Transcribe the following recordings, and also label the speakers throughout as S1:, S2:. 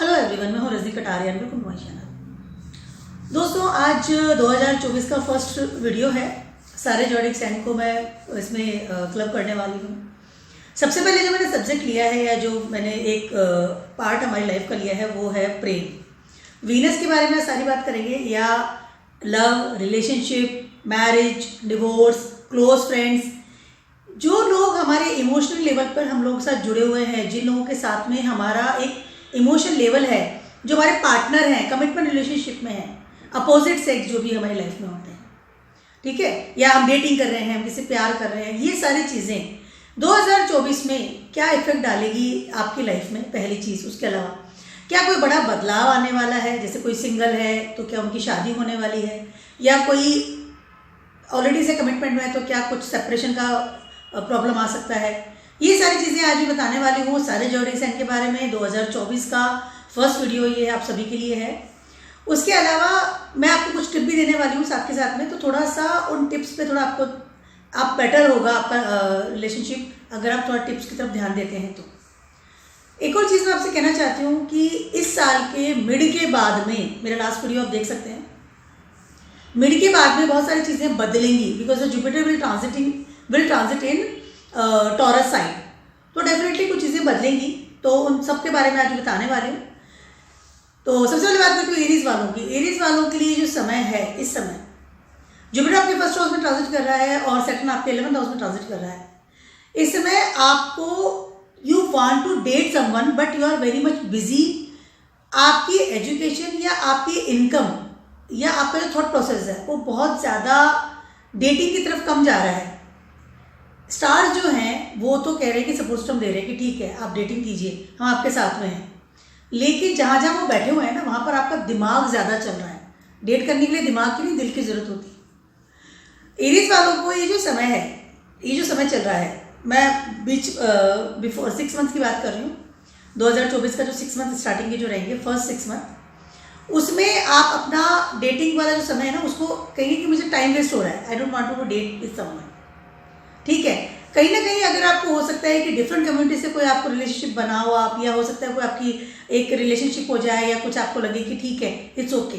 S1: Hello everyone, मैं हूँ Rajni Kataria. Welcome to my channel. दोस्तों, आज 2024 का फर्स्ट वीडियो है। सारे जॉडिक सैन को मैं इसमें क्लब करने वाली हूँ। सबसे पहले जो मैंने सब्जेक्ट लिया है या जो मैंने एक पार्ट हमारी लाइफ का लिया है वो है प्रेम। वीनस के बारे में सारी बात करेंगे, या love, relationship, marriage, divorce, close friends, जो लोग हमारे इमोशनल लेवल पर हम लोगों के साथ जुड़े हुए हैं, जिन लोगों के साथ में हमारा एक इमोशनल लेवल है, जो हमारे पार्टनर हैं, कमिटमेंट रिलेशनशिप में हैं, अपोजिट सेक्स जो भी हमारी लाइफ में होते हैं, ठीक है, या हम डेटिंग कर रहे हैं, हम किसी प्यार कर रहे हैं, ये सारी चीज़ें 2024 में क्या इफेक्ट डालेगी आपकी लाइफ में, पहली चीज़। उसके अलावा क्या कोई बड़ा बदलाव आने वाला है? जैसे कोई सिंगल है तो क्या उनकी शादी होने वाली है, या कोई ऑलरेडी से कमिटमेंट में है तो क्या कुछ सेपरेशन का प्रॉब्लम आ सकता है। ये सारी चीज़ें आज मैं बताने वाली हूँ सारे जॉडिक साइन के बारे में। 2024 का फर्स्ट वीडियो ये आप सभी के लिए है। उसके अलावा मैं आपको कुछ टिप भी देने वाली हूँ साथ के साथ में, तो थोड़ा सा उन टिप्स पे थोड़ा आप बेटर होगा आपका रिलेशनशिप, अगर आप थोड़ा टिप्स की तरफ ध्यान देते हैं तो। एक और चीज़ मैं आपसे कहना चाहती हूँ कि इस साल के मिड के बाद में, मेरा लास्ट वीडियो आप देख सकते हैं, मिड के बाद में बहुत सारी चीज़ें बदलेंगी, because the Jupiter will transit in Taurus sign, तो डेफिनेटली कुछ चीज़ें बदलेंगी। तो उन सब के बारे में आज बताने वाले हूँ। तो सबसे पहले बात करते हैं एरीज वालों की। एरीज वालों के लिए जो समय है, इस समय जुपिटर आपके फर्स्ट हाउस में ट्रांजिट कर रहा है और सैटर्न आपके 11th हाउस में ट्रांजिट कर रहा है। इस समय आपको you want to date someone but you are very much busy. आपकी एजुकेशन या आपकी इनकम या आपका जो थॉट प्रोसेस है वो बहुत ज़्यादा डेटिंग की तरफ कम जा रहा है। स्टार्स जो हैं वो तो कह रहे हैं कि सपोज हम दे रहे हैं कि ठीक है आप डेटिंग कीजिए, हम आपके साथ में हैं, लेकिन जहाँ जहाँ वो बैठे हुए हैं ना, वहाँ पर आपका दिमाग ज़्यादा चल रहा है। डेट करने के लिए दिमाग की नहीं, दिल की ज़रूरत होती है। एरीज वालों को ये जो समय है, ये जो समय चल रहा है, मैं बिफोर 6 मंथ की बात कर रही हूँ। 2024 का जो 6 मंथ स्टार्टिंग के जो रहेंगे, फर्स्ट 6 मंथ, उसमें आप अपना डेटिंग वाला जो समय है ना, उसको कहेंगे कि मुझे टाइम वेस्ट हो रहा है, I don't want to date with someone, ठीक है। कहीं ना कहीं अगर आपको हो सकता है कि डिफरेंट कम्युनिटी से कोई आपको रिलेशनशिप बना हो आप, या हो सकता है कोई आपकी एक रिलेशनशिप हो जाए, या कुछ आपको लगे कि ठीक है it's okay,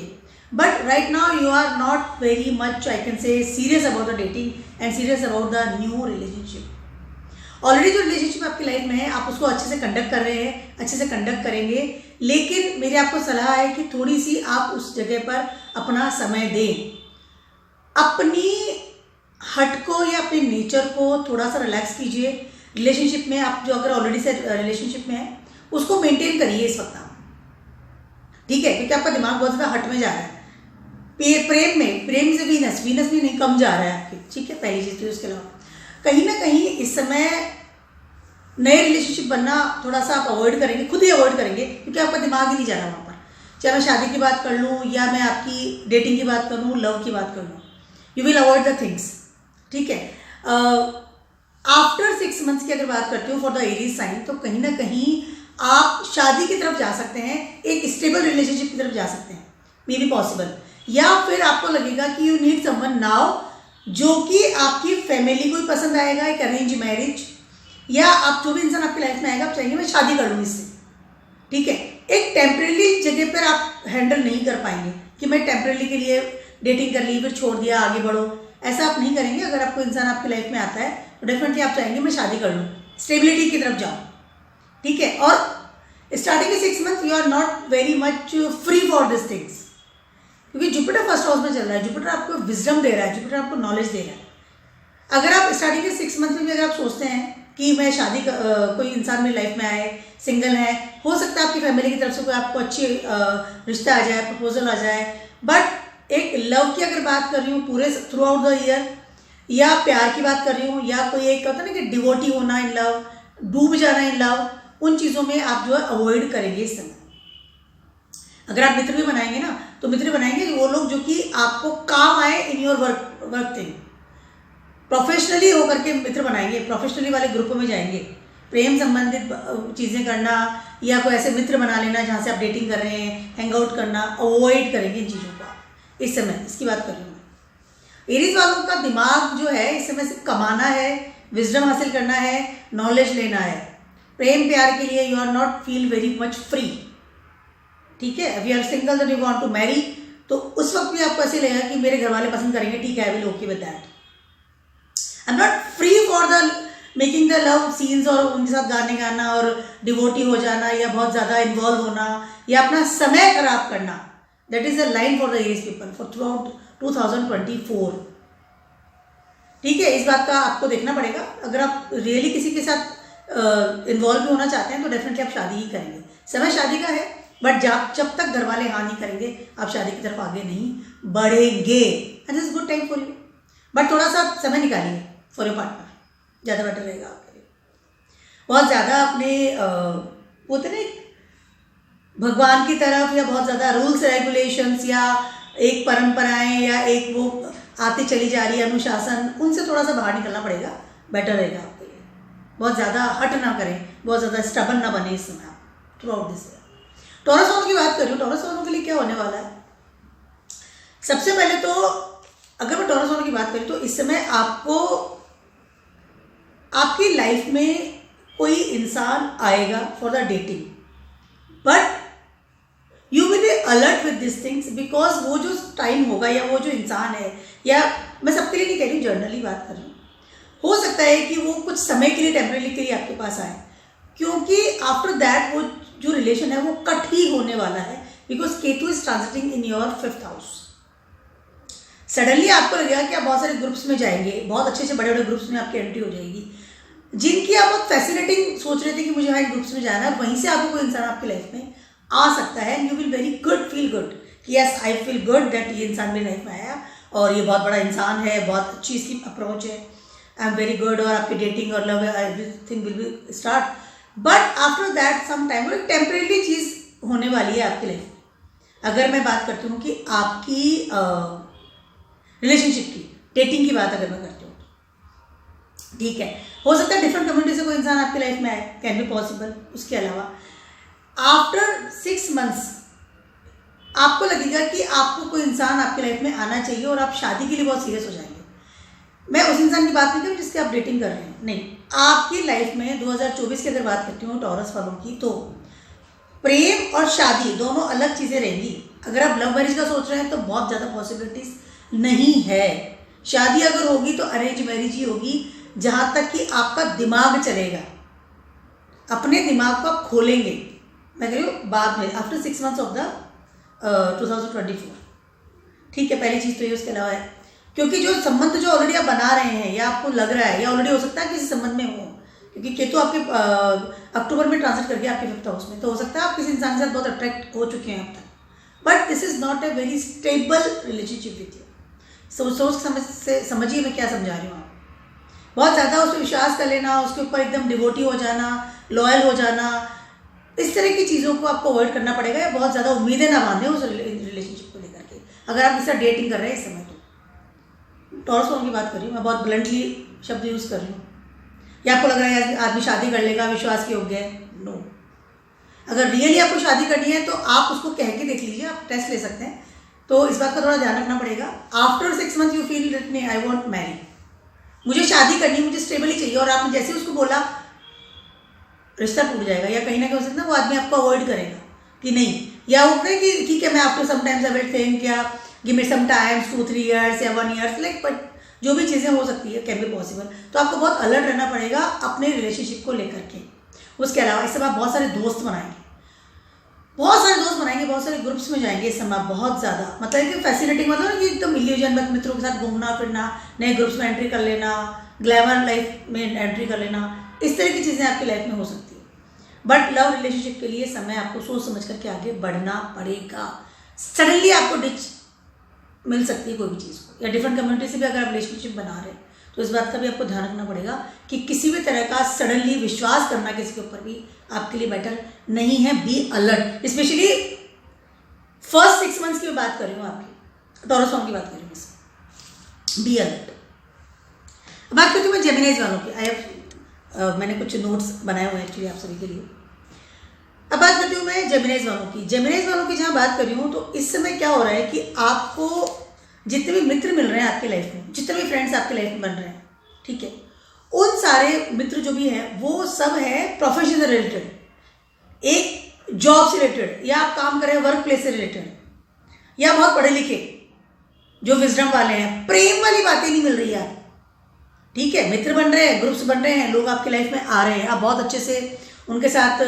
S1: but right now you are not very much, I can say, serious about the dating and serious about the new relationship. Already जो रिलेशनशिप आपकी लाइफ में है, आप उसको अच्छे से कंडक्ट कर रहे हैं, अच्छे से कंडक्ट करेंगे, लेकिन मेरी आपको सलाह है कि थोड़ी सी आप उस जगह पर अपना समय दें। अपनी हट को या अपने नेचर को थोड़ा सा रिलैक्स कीजिए। रिलेशनशिप में आप जो अगर ऑलरेडी से रिलेशनशिप में है उसको मेंटेन करिए इस वक्त आप, ठीक है, क्योंकि आपका दिमाग बहुत ज़्यादा हट में जा रहा है। प्रेम से वीनस भी नहीं कम जा रहा है आपकी, ठीक है, पहली चीज़। तो उसके अलावा कहीं ना कहीं इस समय नए रिलेशनशिप बनना थोड़ा सा आप अवॉइड करेंगे, खुद ही अवॉइड करेंगे, क्योंकि आपका दिमाग ही नहीं जा रहा वहाँ पर। चाहे मैं शादी की बात कर लूँ या मैं आपकी डेटिंग की बात करूँ, लव की बात कर लूँ, you will avoid the things, ठीक है। आफ्टर 6 मंथ्स की अगर बात करती हूँ फॉर द एरीज साइन, तो कहीं ना कहीं आप शादी की तरफ जा सकते हैं, एक स्टेबल रिलेशनशिप की तरफ जा सकते हैं, मे बी पॉसिबल। या फिर आपको लगेगा कि यू नीड समवन नाउ, जो कि आपकी फैमिली को ही पसंद आएगा, एक अरेंज मैरिज, या आप जो भी इंसान आपकी लाइफ में आएगा आप चाहेंगे मैं शादी कर लूँ इससे, ठीक है। एक टेम्परेरी जगह पर आप हैंडल नहीं कर पाएंगे कि मैं टेम्परेरी के लिए डेटिंग कर ली फिर छोड़ दिया, आगे बढ़ो, ऐसा आप नहीं करेंगे। अगर आपको इंसान आपकी लाइफ में आता है तो डेफिनेटली आप चाहेंगे मैं शादी कर लूँ, स्टेबिलिटी की तरफ जाऊँ, ठीक है। और स्टार्टिंग के 6 month you are not very much free for this things, क्योंकि जुपिटर फर्स्ट हाउस में चल रहा है। जुपिटर आपको विजडम दे रहा है, जुपिटर आपको नॉलेज दे रहा है। अगर आप स्टार्टिंग के 6 मंथ में भी अगर आप सोचते हैं कि मैं शादी कोई इंसान मेरी लाइफ में आए, सिंगल है, हो सकता है आपकी फैमिली की तरफ से कोई आपको अच्छी रिश्ता आ जाए, प्रपोजल आ जाए, बट एक लव की अगर बात कर रही हूँ पूरे थ्रू आउट द ईयर, या प्यार की बात कर रही हूँ, या कोई एक होता है ना कि डिवोटी होना इन लव, डूब जाना इन लव, उन चीज़ों में आप जो है अवॉइड करेंगे इस समय। अगर आप मित्र भी बनाएंगे ना, तो मित्र बनाएंगे वो लोग जो कि आपको काम आए in your work thing. Professionally होकर के मित्र बनाएंगे, प्रोफेशनली वाले ग्रुपों में जाएंगे, प्रेम संबंधित चीज़ें करना, या कोई ऐसे मित्र बना लेना जहाँ से आप डेटिंग कर रहे हैं, हैंग आउट करना, अवॉइड करेंगे इन चीज़ों को इस समय। इसकी बात कर रही हूँ मैं। एरीज वालों का दिमाग जो है इस समय सिर्फ कमाना है, विजडम हासिल करना है, नॉलेज लेना है। प्रेम प्यार के लिए you are not feel very much free, ठीक है, we are single then you want to marry, तो उस वक्त भी आपको ऐसे लगेगा कि मेरे घर वाले पसंद करेंगे, ठीक है, I will okay with that. I am not free for the making the love scenes और उनके साथ गाने गाना और डिवोटी हो जाना या बहुत ज़्यादा इन्वॉल्व होना या अपना समय खराब करना। That is the line for the Aries people for throughout 2024। ठीक है, इस बात का आपको देखना पड़ेगा। अगर आप रियली किसी के साथ इन्वॉल्व भी होना चाहते हैं तो डेफिनेटली आप शादी ही करेंगे। समय शादी का है, बट जब तक घर वाले हाँ नहीं करेंगे आप शादी की तरफ आगे नहीं बढ़ेंगे। And this is good time for you, but थोड़ा सा समय निकालिए फॉर योर पार्टनर, ज़्यादा बेटर रहेगा आपके लिए। बहुत ज़्यादा अपने बोलते ना भगवान की तरफ या बहुत ज़्यादा रूल्स रेगुलेशंस या एक परंपराएं या एक वो आती चली जा रही है अनुशासन, उनसे थोड़ा सा बाहर निकलना पड़ेगा, बेटर रहेगा आपके लिए। बहुत ज़्यादा हट ना करें, बहुत ज़्यादा स्टबन ना बने इस समय आप through out this year. Taurus वालों की बात कर रही हूँ, टॉरस वालों के लिए क्या होने वाला है। सबसे पहले तो अगर मैं टॉरस वालों की बात करूँ तो इस समय आपको आपकी लाइफ में कोई इंसान आएगा for the dating, but you will be alert with this things because वो जो टाइम होगा या वो जो इंसान है, या मैं सबके लिए नहीं कह रही हूँ, जर्नली बात कर रही हूँ, हो सकता है कि वो कुछ समय के लिए टेम्परेरी के लिए आपके पास आए, क्योंकि आफ्टर दैट वो जो रिलेशन है वो कट ही होने वाला है, because Ketu is transiting in your 5th house. Suddenly आपको लगेगा कि आप बहुत सारे ग्रुप्स में जाएंगे, बहुत अच्छे से बड़े बड़े ग्रुप्स में आपकी एंट्री हो जाएगी, जिनकी आप बहुत फैसिनेटिंग सोच रहे थे कि मुझे हाँ ग्रुप्स में जाना है, वहीं से आपको कोई इंसान आपकी लाइफ में आ सकता है। You will very good feel good कि yes I feel good that ये इंसान मेरी लाइफ में आया और ये बहुत बड़ा इंसान है, बहुत अच्छी इसकी अप्रोच है, आई एम वेरी गुड, और आपकी डेटिंग और love everything will be start. But after that some time वो एक टेम्परेरी चीज़ होने वाली है आपके लिए। अगर मैं बात करती हूँ कि आपकी रिलेशनशिप की, डेटिंग की बात अगर मैं करती हूँ, ठीक है, हो सकता है डिफरेंट कम्युनिटी से कोई इंसान आपकी लाइफ में आए, कैन बी पॉसिबल। उसके अलावा आफ्टर 6 months आपको लगेगा कि आपको कोई इंसान आपकी लाइफ में आना चाहिए और आप शादी के लिए बहुत सीरियस हो जाएंगे। मैं उस इंसान की बात नहीं कर रही जिसकी आप डेटिंग कर रहे हैं, नहीं, आपकी लाइफ में 2024 की अगर बात करती हूँ टॉरस वालों की, तो प्रेम और शादी दोनों अलग चीज़ें रहेंगी। अगर आप लव मैरिज का सोच रहे हैं तो बहुत ज़्यादा पॉसिबिलिटीज नहीं है। शादी अगर होगी तो अरेंज मैरिज ही होगी, जहाँ तक कि आपका दिमाग चलेगा, अपने दिमाग को आप खोलेंगे। मैं कह रही हूँ बाद में आफ्टर 6 months ऑफ द 2024, ठीक है, पहली चीज़ तो ये। उसके अलावा है क्योंकि जो संबंध जो ऑलरेडी आप बना रहे हैं या आपको लग रहा है या ऑलरेडी हो सकता है किसी संबंध में हो, क्योंकि केतु आपके अक्टूबर में ट्रांजिट कर गया आपके 5th हाउस में, तो हो सकता है आप किसी इंसान के साथ बहुत अट्रैक्ट हो चुके हैं अब तक, but this is not a very stable relationship with you. सोच समझ से समझिए मैं क्या समझा रही हूँ। आप बहुत ज़्यादा उस पर विश्वास कर लेना, उसके ऊपर एकदम डिवोटी हो जाना, लॉयल हो जाना, इस तरह की चीज़ों को आपको अवॉइड करना पड़ेगा, या बहुत ज़्यादा उम्मीदें ना बांधें उस रिलेशनशिप को लेकर के। अगर आप इसका डेटिंग कर रहे हैं इस समय, तो टॉरस वालों की बात कर रही हूँ मैं, बहुत ब्लंटली शब्द यूज़ कर रही हूँ। या आपको लग रहा है आदमी शादी कर लेगा, विश्वास के योग्य है, नो। अगर रियली आपको शादी करनी है तो आप उसको कह के देख लीजिए, आप टेस्ट ले सकते हैं। तो इस बात का थोड़ा ध्यान रखना पड़ेगा। After 6 months you feel that me I want marry, मुझे शादी करनी है, मुझे स्टेबली चाहिए, और आपने जैसे उसको बोला रिश्ता टूट जाएगा, या कहीं ना कहीं हो सकता है वो आदमी आपको अवॉइड करेगा कि नहीं, या वो कहे कि ठीक है मैं after sometimes I will think, या give me some times 2-3 years या 1 year, लाइक, बट जो भी चीज़ें हो सकती है कैन बी पॉसिबल। तो आपको बहुत अलर्ट रहना पड़ेगा अपने रिलेशनशिप को लेकर के। उसके अलावा इस समय आप बहुत सारे दोस्त बनाएंगे, बहुत सारे ग्रुप्स में जाएंगे इस समय, बहुत ज़्यादा, मतलब कि फैसिलिटी, मतलब कि एकदम इल्यूजन में मित्रों के साथ घूमना फिरना, नए ग्रुप्स में एंट्री कर लेना, ग्लैमर लाइफ में एंट्री कर लेना, इस तरह की चीज़ें आपकी लाइफ में हो सकती है। बट लव रिलेशनशिप के लिए समय आपको सोच समझ करके आगे बढ़ना पड़ेगा। सडनली आपको डिच मिल सकती है कोई भी चीज़ को, या डिफरेंट कम्युनिटी से भी अगर आप रिलेशनशिप बना रहे हैं तो इस बात का भी आपको ध्यान रखना पड़ेगा कि किसी भी तरह का सडनली विश्वास करना किसी के ऊपर भी आपके लिए बेटर नहीं है। Be alert, specially first 6 months की बात कर रही हूँ, आपकी टॉरस वालों की बात कर रही हूँ, बी अलर्ट। बात करती हूँ मैं जेमिनीज वालों की। मैंने कुछ नोट्स बनाए हुए हैं एक्चुअली आप सभी के लिए। अब बात करती हूँ मैं जेमिनीज वालों की। जेमिनीज वालों की जहाँ बात कर रही हूँ, तो इस समय क्या हो रहा है कि आपको जितने भी मित्र मिल रहे हैं आपकी लाइफ में, जितने भी फ्रेंड्स आपकी लाइफ में बन रहे हैं, ठीक है, उन सारे मित्र जो भी हैं वो सब है प्रोफेशनल रिलेटेड। एक जॉब से रिलेटेड, या आप काम कर रहे हैं वर्क प्लेस से रिलेटेड, या बहुत पढ़े लिखे जो विजडम वाले हैं, प्रेम वाली बातें नहीं मिल रही यार, ठीक है, मित्र बन रहे हैं, ग्रुप्स बन रहे हैं, लोग आपकी लाइफ में आ रहे हैं, आप बहुत अच्छे से उनके साथ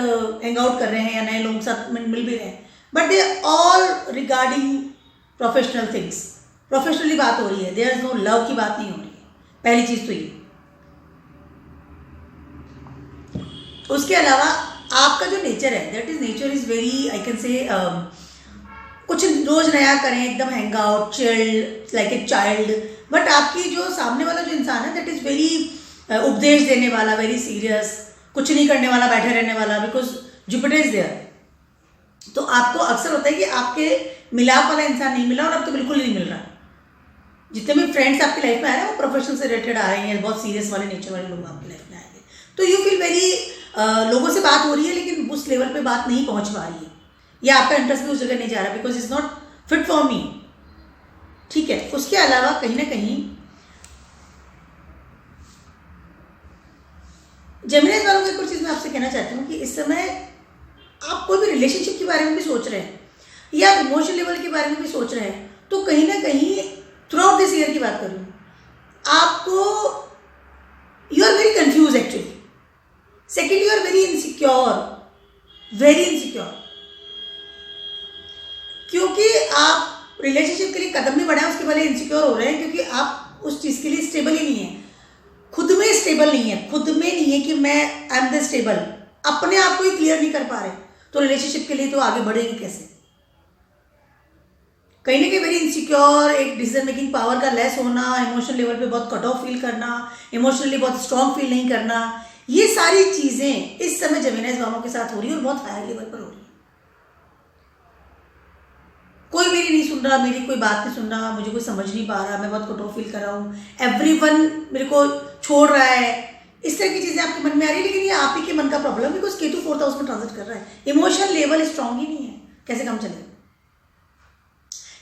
S1: हैंग आउट कर रहे हैं या नए लोगों के साथ मिल भी रहे हैं, but they all regarding professional things, professionally बात हो रही है, देयर इज नो लव की बात नहीं हो रही है, पहली चीज तो ये। उसके अलावा आपका जो नेचर है, that is nature is very, I can से, कुछ रोज नया करें, एकदम hang out, chilled like a child, but आपकी जो सामने वाला जो इंसान है दैट इज वेरी उपदेश देने वाला, वेरी सीरियस, कुछ नहीं करने वाला, बैठे रहने वाला, बिकॉज जुपिटर इज देयर। तो आपको अक्सर होता है कि आपके मिलाप वाला इंसान नहीं मिला, और अब तो बिल्कुल नहीं मिल रहा। जितने भी फ्रेंड्स आपकी लाइफ में आ रहे हैं वो प्रोफेशनल से रिलेटेड आ रहे हैं, बहुत सीरियस वाले नेचर वाले लोग आपकी लाइफ में आएंगे, तो यू फील वेरी, लोगों से बात हो रही है लेकिन उस लेवल पे बात नहीं पहुंच पा रही है, या आपका इंटरेस्ट भी उस जगह नहीं जा रहा, because it's not fit for me, ठीक है। उसके अलावा कहीं ना कहीं जेमिनी वालों को एक और चीज़ मैं आपसे कहना चाहती हूँ कि इस समय आप कोई भी रिलेशनशिप के बारे में भी सोच रहे हैं, या इमोशनल लेवल के बारे में भी सोच रहे हैं, तो कहीं ना कहीं थ्रू आउट दिस ईयर की बात कर रही हूँ, आपको you are very confuse actually. Second, you are very insecure, very insecure, क्योंकि आप रिलेशनशिप के लिए कदम नहीं बढ़ाए, उसके पहले इनसिक्योर हो रहे हैं, क्योंकि आप उस चीज़ के लिए स्टेबल ही नहीं है, खुद में स्टेबल नहीं है, खुद में नहीं है कि मैं आई एम द स्टेबल, अपने आप को ही क्लियर नहीं कर पा रहे, तो रिलेशनशिप के लिए तो आगे बढ़ेंगे कैसे? कहीं ना कहीं वेरी इनसिक्योर, एक डिसीजन मेकिंग पावर का लेस होना, इमोशनल लेवल पे बहुत कट ऑफ फील करना, इमोशनली बहुत स्ट्रांग फील नहीं करना, ये सारी चीजें इस समय जेमिनी वालों के साथ हो रही है, और बहुत हायर लेवल पर हो रही है। कोई मेरी नहीं सुन रहा, मेरी कोई बात नहीं सुन रहा, मुझे कोई समझ नहीं पा रहा, मैं बहुत कट ऑफ फील कर रहा हूँ, एवरीवन मेरे को छोड़ रहा है, इस तरह की चीजें आपके मन में आ रही है, लेकिन ये आप ही के मन का प्रॉब्लम है, बिकॉज केतु 4th हाउस में ट्रांजिट कर रहा है, इमोशनल लेवल स्ट्रांग ही नहीं है, कैसे काम चलेगा?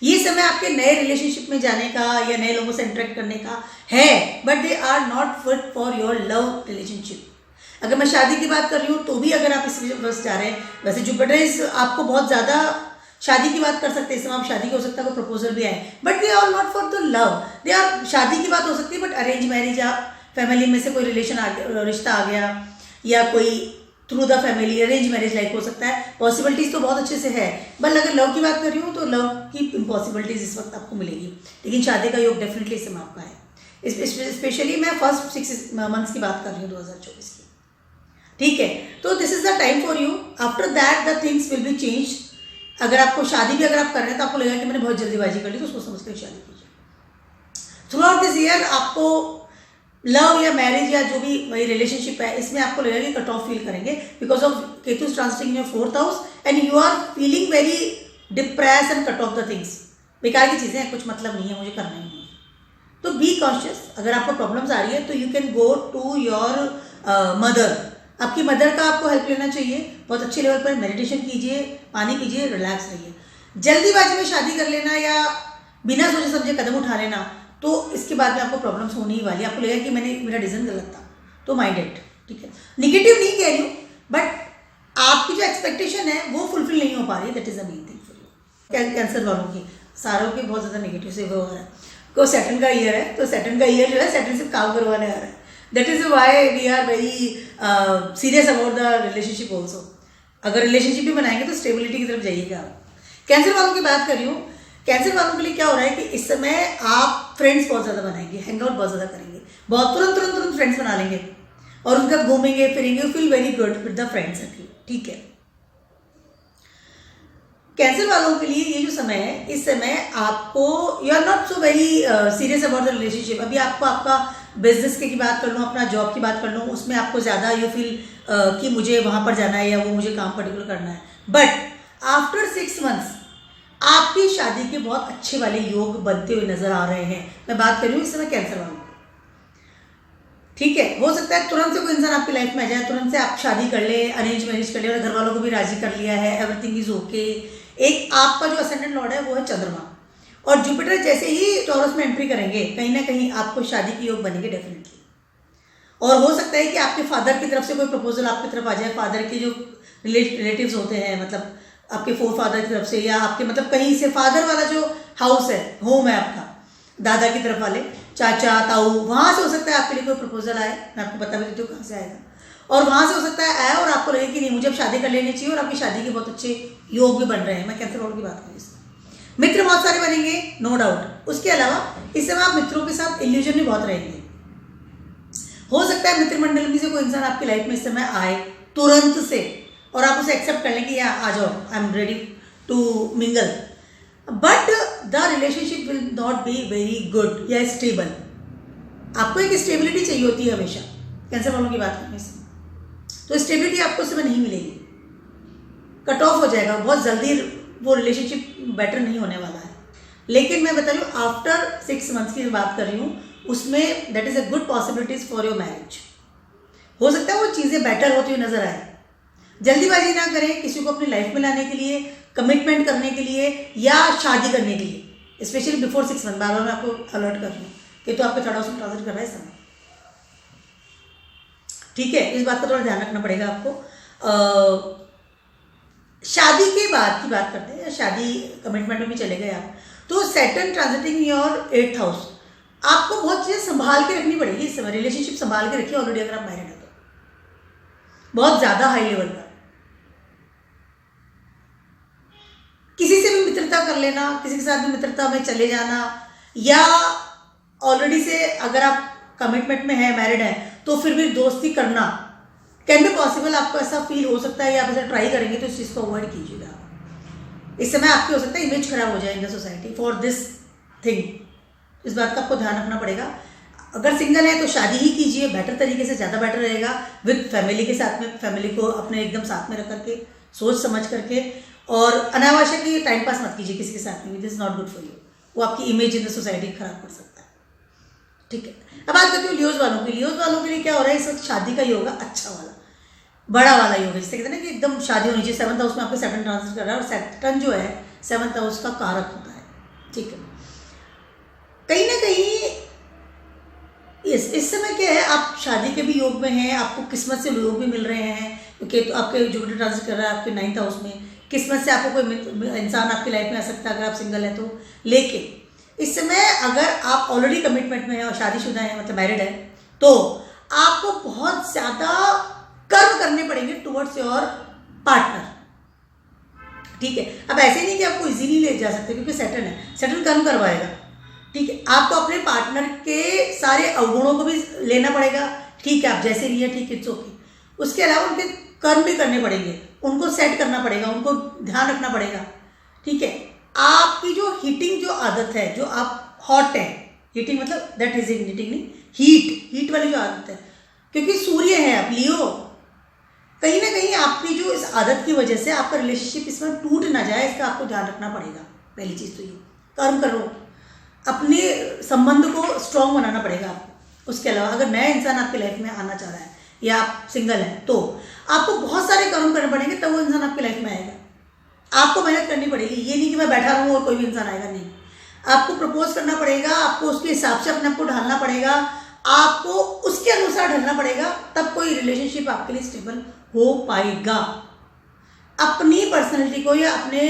S1: ये समय आपके नए रिलेशनशिप में जाने का या नए लोगों से इंटरेक्ट करने का है, but they are not fit for your love relationship. अगर मैं शादी की बात कर रही हूँ तो भी अगर आप इसमें फंस जा रहे हैं, वैसे जुपिटर आपको बहुत ज़्यादा शादी की बात कर सकते हैं, इस समय आप शादी की हो सकता है, कोई प्रपोजल भी आए, but they are not for the love, they are, शादी की बात हो सकती है बट अरेंज मैरिज, आप फैमिली में से कोई रिलेशन आ गया, रिश्ता आ गया, या कोई through the family arrange marriage like हो सकता है, पॉसिबिलिटीज़ तो बहुत अच्छे से है, बट अगर लव की बात कर रही हूँ तो लव की इम्पॉसिबिलिटीज इस वक्त आपको मिलेगी, लेकिन शादी का योग डेफिनेटली इस समय आपका है। स्पेशली मैं फर्स्ट 6 मंथ्स की बात कर रही हूँ 2024 की, ठीक है। तो this is the time for you, after that the things will B change. अगर आपको शादी भी अगर आप कर रहे हैं तो आपको लगेगा कि मैंने बहुत जल्दीबाजी कर ली, तो उसको समझ कर शादी कीजिए। थ्रू आउट दिस ईयर आपको लव या मैरिज या जो भी वही रिलेशनशिप है, इसमें आपको लगेगा कि कट ऑफ फील करेंगे, because of Ketu transiting your 4th house and you are feeling very depress and cut off the things, बेकार की चीज़ें हैं, कुछ मतलब नहीं है, मुझे करना ही नहीं है। तो बी कॉन्शियस, अगर आपको प्रॉब्लम्स आ रही है तो you can go to your mother, आपकी मदर का आपको हेल्प लेना चाहिए, बहुत अच्छे लेवल पर मेडिटेशन कीजिए, पानी पीजिए, रिलैक्स रहिए। जल्दीबाजी में शादी कर लेना या बिना सोचे समझे कदम उठा लेना, तो इसके बाद में आपको प्रॉब्लम्स होनी ही वाली, आपको लगेगा कि मेरा डिसीजन गलत था, तो माइंड इट, ठीक है। निगेटिव नहीं कह रही हूँ, बट आपकी जो एक्सपेक्टेशन है वो फुलफिल नहीं हो पा रही, that is a main thing for you. Cancer वालों की सारों की बहुत ज़्यादा नेगेटिव से वो हो रहा है, को सैटर्न का ईयर है, तो सैटर्न का ईयर जो है सैटर्न से काम करवाने आ रहा है, that is why we are very serious about the relationship also. अगर रिलेशनशिप भी बनाएंगे तो स्टेबिलिटी की तरफ जाइएगा आप। कैंसर वालों की बात कर रही हूँ, कैंसर वालों के लिए क्या हो रहा है कि इस समय आप फ्रेंड्स बहुत ज़्यादा बनाएंगे, हैंग आउट बहुत ज़्यादा करेंगे, बहुत तुरंत फ्रेंड्स बना लेंगे और उनका घूमेंगे फिरेंगे, feel very good with the friends, ठीक है। कैंसर वालों के लिए ये जो समय है, इस समय आपको you are not so very serious about the relationship. अभी आपको आपका बिजनेस की बात कर लूँ, अपना जॉब की बात कर लूँ, उसमें आपको ज़्यादा यू फील कि मुझे वहाँ पर जाना है या वो मुझे काम पर्टिकुलर करना है, बट आफ्टर 6 मंथ्स आपकी शादी के बहुत अच्छे वाले योग बनते हुए नजर आ रहे हैं। मैं बात कर रही हूँ इस समय कैंसर वालों की, ठीक है। हो सकता है तुरंत से कोई इंसान आपकी लाइफ में आ जाए, तुरंत से आप शादी कर ले, अरेंज मैरिज कर ले और घर वालों को भी राजी कर लिया है, एवरीथिंग इज ओके। एक आपका जो असेंडेंट लॉर्ड है वो है चंद्रमा, और जुपिटर जैसे ही टॉरस में एंट्री करेंगे, कहीं ना कहीं आपको शादी के योग बनेंगे डेफिनेटली। और हो सकता है कि आपके फादर की तरफ से कोई प्रपोजल आपकी तरफ आ जाए, फादर के जो रिलेटिव्स होते हैं, मतलब आपके फोर फादर की तरफ से, या आपके मतलब कहीं से फादर वाला जो हाउस है, होम है आपका, दादा की तरफ वाले, चाचा ताऊ, वहाँ से हो सकता है आपके लिए कोई प्रपोजल आए। मैं आपको बता भी देती हूँ कहाँ से आएगा, और वहाँ से हो सकता है आए और आपको लगे कि नहीं मुझे अब शादी कर लेनी चाहिए, और आपकी शादी के बहुत अच्छे योग भी बन रहे हैं। मैं कैंसर रोड की बात करूँ इसमें, मित्र बहुत सारे बनेंगे, नो डाउट। उसके अलावा इस समय आप मित्रों के साथ इल्यूजन भी बहुत रहेंगे। हो सकता है मित्र मंडल में से कोई इंसान आपकी लाइफ में इस समय आए तुरंत से, और आप उसे एक्सेप्ट कर लें कि यहाँ आ जाओ, I am ready to mingle, but the relationship will not be very good या स्टेबल। आपको एक स्टेबिलिटी चाहिए होती है हमेशा, कैंसर वालों की बात करने से, तो स्टेबिलिटी आपको इस समय नहीं मिलेगी, कट ऑफ हो जाएगा बहुत जल्दी, वो रिलेशनशिप बेटर नहीं होने वाला है। लेकिन मैं बता रही हूँ आफ्टर 6 मंथ्स की बात कर रही हूँ, उसमें that is a good possibilities for your marriage. हो सकता है वो चीज़ें बेटर होती हुई नजर आए। जल्दीबाजी ना करें किसी को अपनी लाइफ में लाने के लिए, कमिटमेंट करने के लिए या शादी करने के लिए, स्पेशली बिफोर 6 मंथ। बार बार मैं आपको अलर्ट कर रही हूँ कि तो आपके थर्ड हाउस में ट्रांजिट कर रहा है इस समय, ठीक है। इस बात का थोड़ा ध्यान रखना पड़ेगा आपको। शादी के बाद की बात करते हैं, शादी कमिटमेंट में भी चले गए आप, तो Saturn transiting your 8th house, आपको बहुत चीज़ें संभाल के रखनी पड़ेगी इस समय। रिलेशनशिप संभाल के रखिए ऑलरेडी, अगर आप मैरिड हैं तो बहुत ज़्यादा हाई लेवल पर। किसी से भी मित्रता कर लेना, किसी के साथ भी मित्रता में चले जाना, या ऑलरेडी से अगर आप कमिटमेंट में है, मैरिड है, तो फिर भी दोस्ती करना कैन बी पॉसिबल। आपको ऐसा फील हो सकता है, या आप ऐसा ट्राई करेंगे तो इस चीज़ को अवॉइड कीजिएगा। इस समय आपकी हो सकता है इमेज खराब हो जाए in the society for this thing. इस बात का आपको ध्यान रखना पड़ेगा। अगर सिंगल है तो शादी ही कीजिए, बेटर तरीके से, ज़्यादा बेटर रहेगा, विद फैमिली के साथ में, फैमिली को अपने एकदम साथ में रख करके, सोच समझ करके, और अनावश्यक ही टाइम पास मत कीजिए किसी के साथ में, this is not good for you. वो आपकी इमेज इन द सोसाइटी खराब कर सकता है, ठीक है। अब बात करती हूँ लियोज वालों की। लियोज वालों के लिए क्या हो रहा है इस वक्त, शादी का योग है, अच्छा वाला, बड़ा वाला योग है, जिससे कहते हैं ना कि एकदम शादी होनी चाहिए। 7th हाउस में आपको सैटर्न ट्रांजिट कर रहा है, और सैटर्न जो है 7th हाउस का कारक होता है, ठीक है। कहीं ना कहीं इस समय क्या है, आप शादी के भी योग में हैं, आपको किस्मत से लोग भी मिल रहे हैं, क्योंकि तो आपके जुपिटर ट्रांजिट कर रहा है आपके 9th हाउस में, किस्मत से आपको कोई इंसान आपकी लाइफ में आ सकता है अगर आप सिंगल हैं तो। लेकिन इस समय अगर आप ऑलरेडी कमिटमेंट में हैं और शादीशुदा हैं, मतलब मैरिड है, तो आपको बहुत ज़्यादा कर्म करने पड़ेंगे टुवर्ड्स योर पार्टनर, ठीक है। अब ऐसे नहीं कि आपको इजीली ले जा सकते, क्योंकि सैटर्न है, सैटर्न कर्म करवाएगा, ठीक है। आपको अपने पार्टनर के सारे अवगुणों को भी लेना पड़ेगा, ठीक है, आप जैसे भी है, ठीक है, इट्स ओके। उसके अलावा उनके कर्म भी करने पड़ेंगे, उनको सेट करना पड़ेगा, उनको ध्यान रखना पड़ेगा, ठीक है। आपकी जो हीटिंग जो आदत है, जो आप हॉट है, हीटिंग मतलब दैट इज हीटिंग नहीं, हीट वाली जो आदत है, क्योंकि सूर्य है आप लियो, कहीं ना कहीं आपकी जो इस आदत की वजह से आपका रिलेशनशिप इसमें टूट ना जाए, इसका आपको ध्यान रखना पड़ेगा। पहली चीज़ तो ये, कर्म करो, अपने संबंध को स्ट्रॉन्ग बनाना पड़ेगा आपको। उसके अलावा अगर नया इंसान आपकी लाइफ में आना चाह रहा है, या आप सिंगल हैं, तो आपको बहुत सारे कर्म करने पड़ेंगे, तब वो इंसान आपकी लाइफ में आएगा। आपको मेहनत करनी पड़ेगी, ये नहीं कि मैं बैठा रहूँ और कोई भी इंसान आएगा, नहीं। आपको प्रपोज करना पड़ेगा, आपको उसके हिसाब से अपने आप को ढालना पड़ेगा, आपको उसके अनुसार ढलना पड़ेगा, तब कोई रिलेशनशिप आपके लिए स्टेबल हो पाएगा। अपनी पर्सनैलिटी को, या अपने,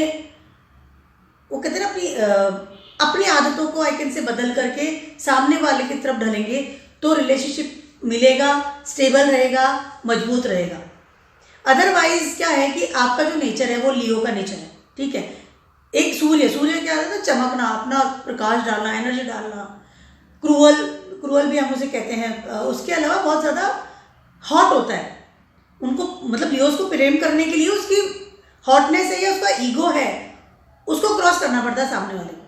S1: वो कहते हैं ना, अपनी आदतों को आई कैन से बदल करके सामने वाले की तरफ ढलेंगे, तो रिलेशनशिप मिलेगा, स्टेबल रहेगा, मजबूत रहेगा। अदरवाइज क्या है कि आपका जो नेचर है वो लियो का नेचर है, ठीक है। एक सूर्य क्या है, चमकना, अपना प्रकाश डालना, एनर्जी डालना, क्रूअल भी हम उसे कहते हैं। उसके अलावा बहुत ज़्यादा हॉट होता है, उनको मतलब लियोस को प्रेम करने के लिए उसकी हॉटनेस है या उसका ईगो है, उसको क्रॉस करना पड़ता है सामने वाले को।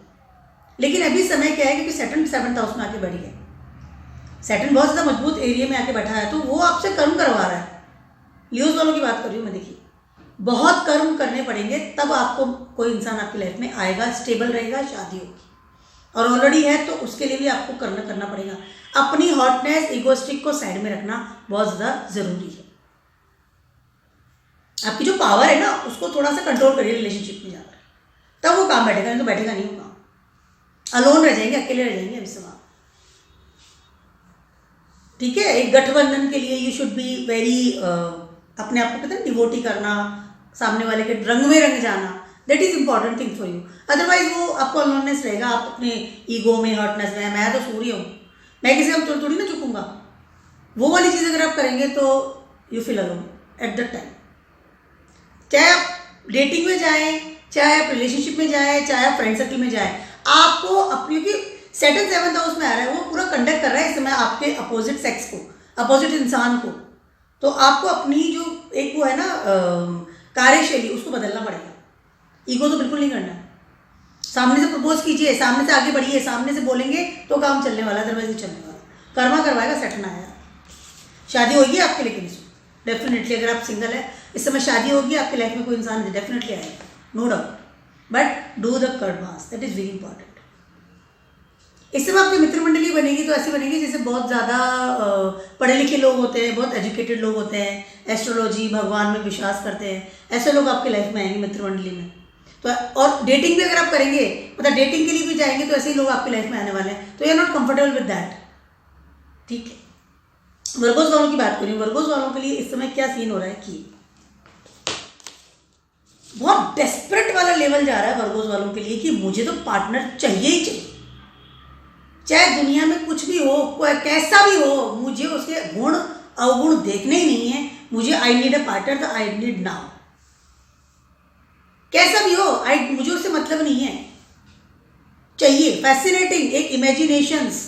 S1: लेकिन अभी समय क्या है, क्योंकि सैटर्न 7th हाउस में आके बैठ गया, सैटर्न बहुत ज़्यादा मजबूत एरिया में आके बैठा है, तो वो आपसे कर्म करवा रहा है। लियोस वालों की बात कर रही हूँ मैं, देखिए बहुत कर्म करने पड़ेंगे, तब आपको कोई इंसान आपकी लाइफ में आएगा, स्टेबल रहेगा, शादी होगी। और ऑलरेडी है तो उसके लिए भी आपको करना पड़ेगा। अपनी हॉटनेस, इगोस्टिक को साइड में रखना बहुत ज़्यादा ज़रूरी है। आपकी जो पावर है ना, उसको थोड़ा सा कंट्रोल करिए रिलेशनशिप में जाकर, तब वो काम बैठेगा, नहीं तो बैठेगा नहीं वो काम। अलोन रह जाएंगे, अकेले रह जाएंगे अभी सब आप। ठीक है, एक गठबंधन के लिए यू शुड बी वेरी, अपने आप को कहते हैं डिवोटी करना, सामने वाले के रंग में रंग जाना, that is important thing for you. Otherwise वो आपको अलोननेस रहेगा, आप अपने ईगो में, हर्टनेस में, मैं तो सूर्य हूँ, मैं किसी का थोड़ी ना झुकूंगा, वो वाली चीज़ अगर आप करेंगे तो you feel alone at the time. चाहे आप डेटिंग में जाएं, चाहे आप रिलेशनशिप में जाएं, चाहे आप फ्रेंड सर्कल में जाएं, आपको अपनी, क्योंकि सेटन 7th हाउस में आ रहा है, वो पूरा कंडक्ट कर रहा है इस समय आपके अपोजिट सेक्स को, अपोजिट इंसान को। तो आपको अपनी जो एक वो है ना कार्यशैली, उसको बदलना पड़ेगा। ईगो तो बिल्कुल नहीं करना है। सामने से प्रपोज कीजिए, सामने से आगे बढ़िए, सामने से बोलेंगे तो काम चलने वाला, अदरवाइज नहीं चलने वाला। कर्मा करवाएगा, सेटन आएगा। शादी होगी आपके, लेकिन डेफिनेटली अगर आप सिंगल है इस समय शादी होगी आपकी लाइफ में, कोई इंसान डेफिनेटली आएगा, no doubt, but do the karmas, that is very important. इस समय आपकी मित्र मंडली बनेगी तो ऐसी बनेगी जैसे बहुत ज़्यादा पढ़े लिखे लोग होते हैं, बहुत एजुकेटेड लोग होते हैं, एस्ट्रोलॉजी, भगवान में विश्वास करते हैं, ऐसे लोग आपकी लाइफ में आएंगे मित्र मंडली में। तो और डेटिंग भी अगर आप करेंगे, मतलब डेटिंग के लिए भी जाएंगे, तो ऐसे ही लोग आपकी लाइफ में आने वाले हैं, तो you are not comfortable with that. ठीक है, वर्गोस वालों की बात करें, वर्गोस वालों के लिए इस समय क्या सीन हो रहा है कि बहुत डेस्परेट वाला लेवल जा रहा है वर्गोस वालों के लिए कि मुझे तो पार्टनर चाहिए ही चाहिए, चाहे दुनिया में कुछ भी हो, कोई कैसा भी हो, मुझे उसके गुण अवगुण देखने ही नहीं है, मुझे आई नीड अ पार्टनर, तो आई नीड नाउ, कैसा भी हो, मुझे उससे मतलब नहीं है, चाहिए। फैसिनेटिंग, एक इमेजिनेशंस।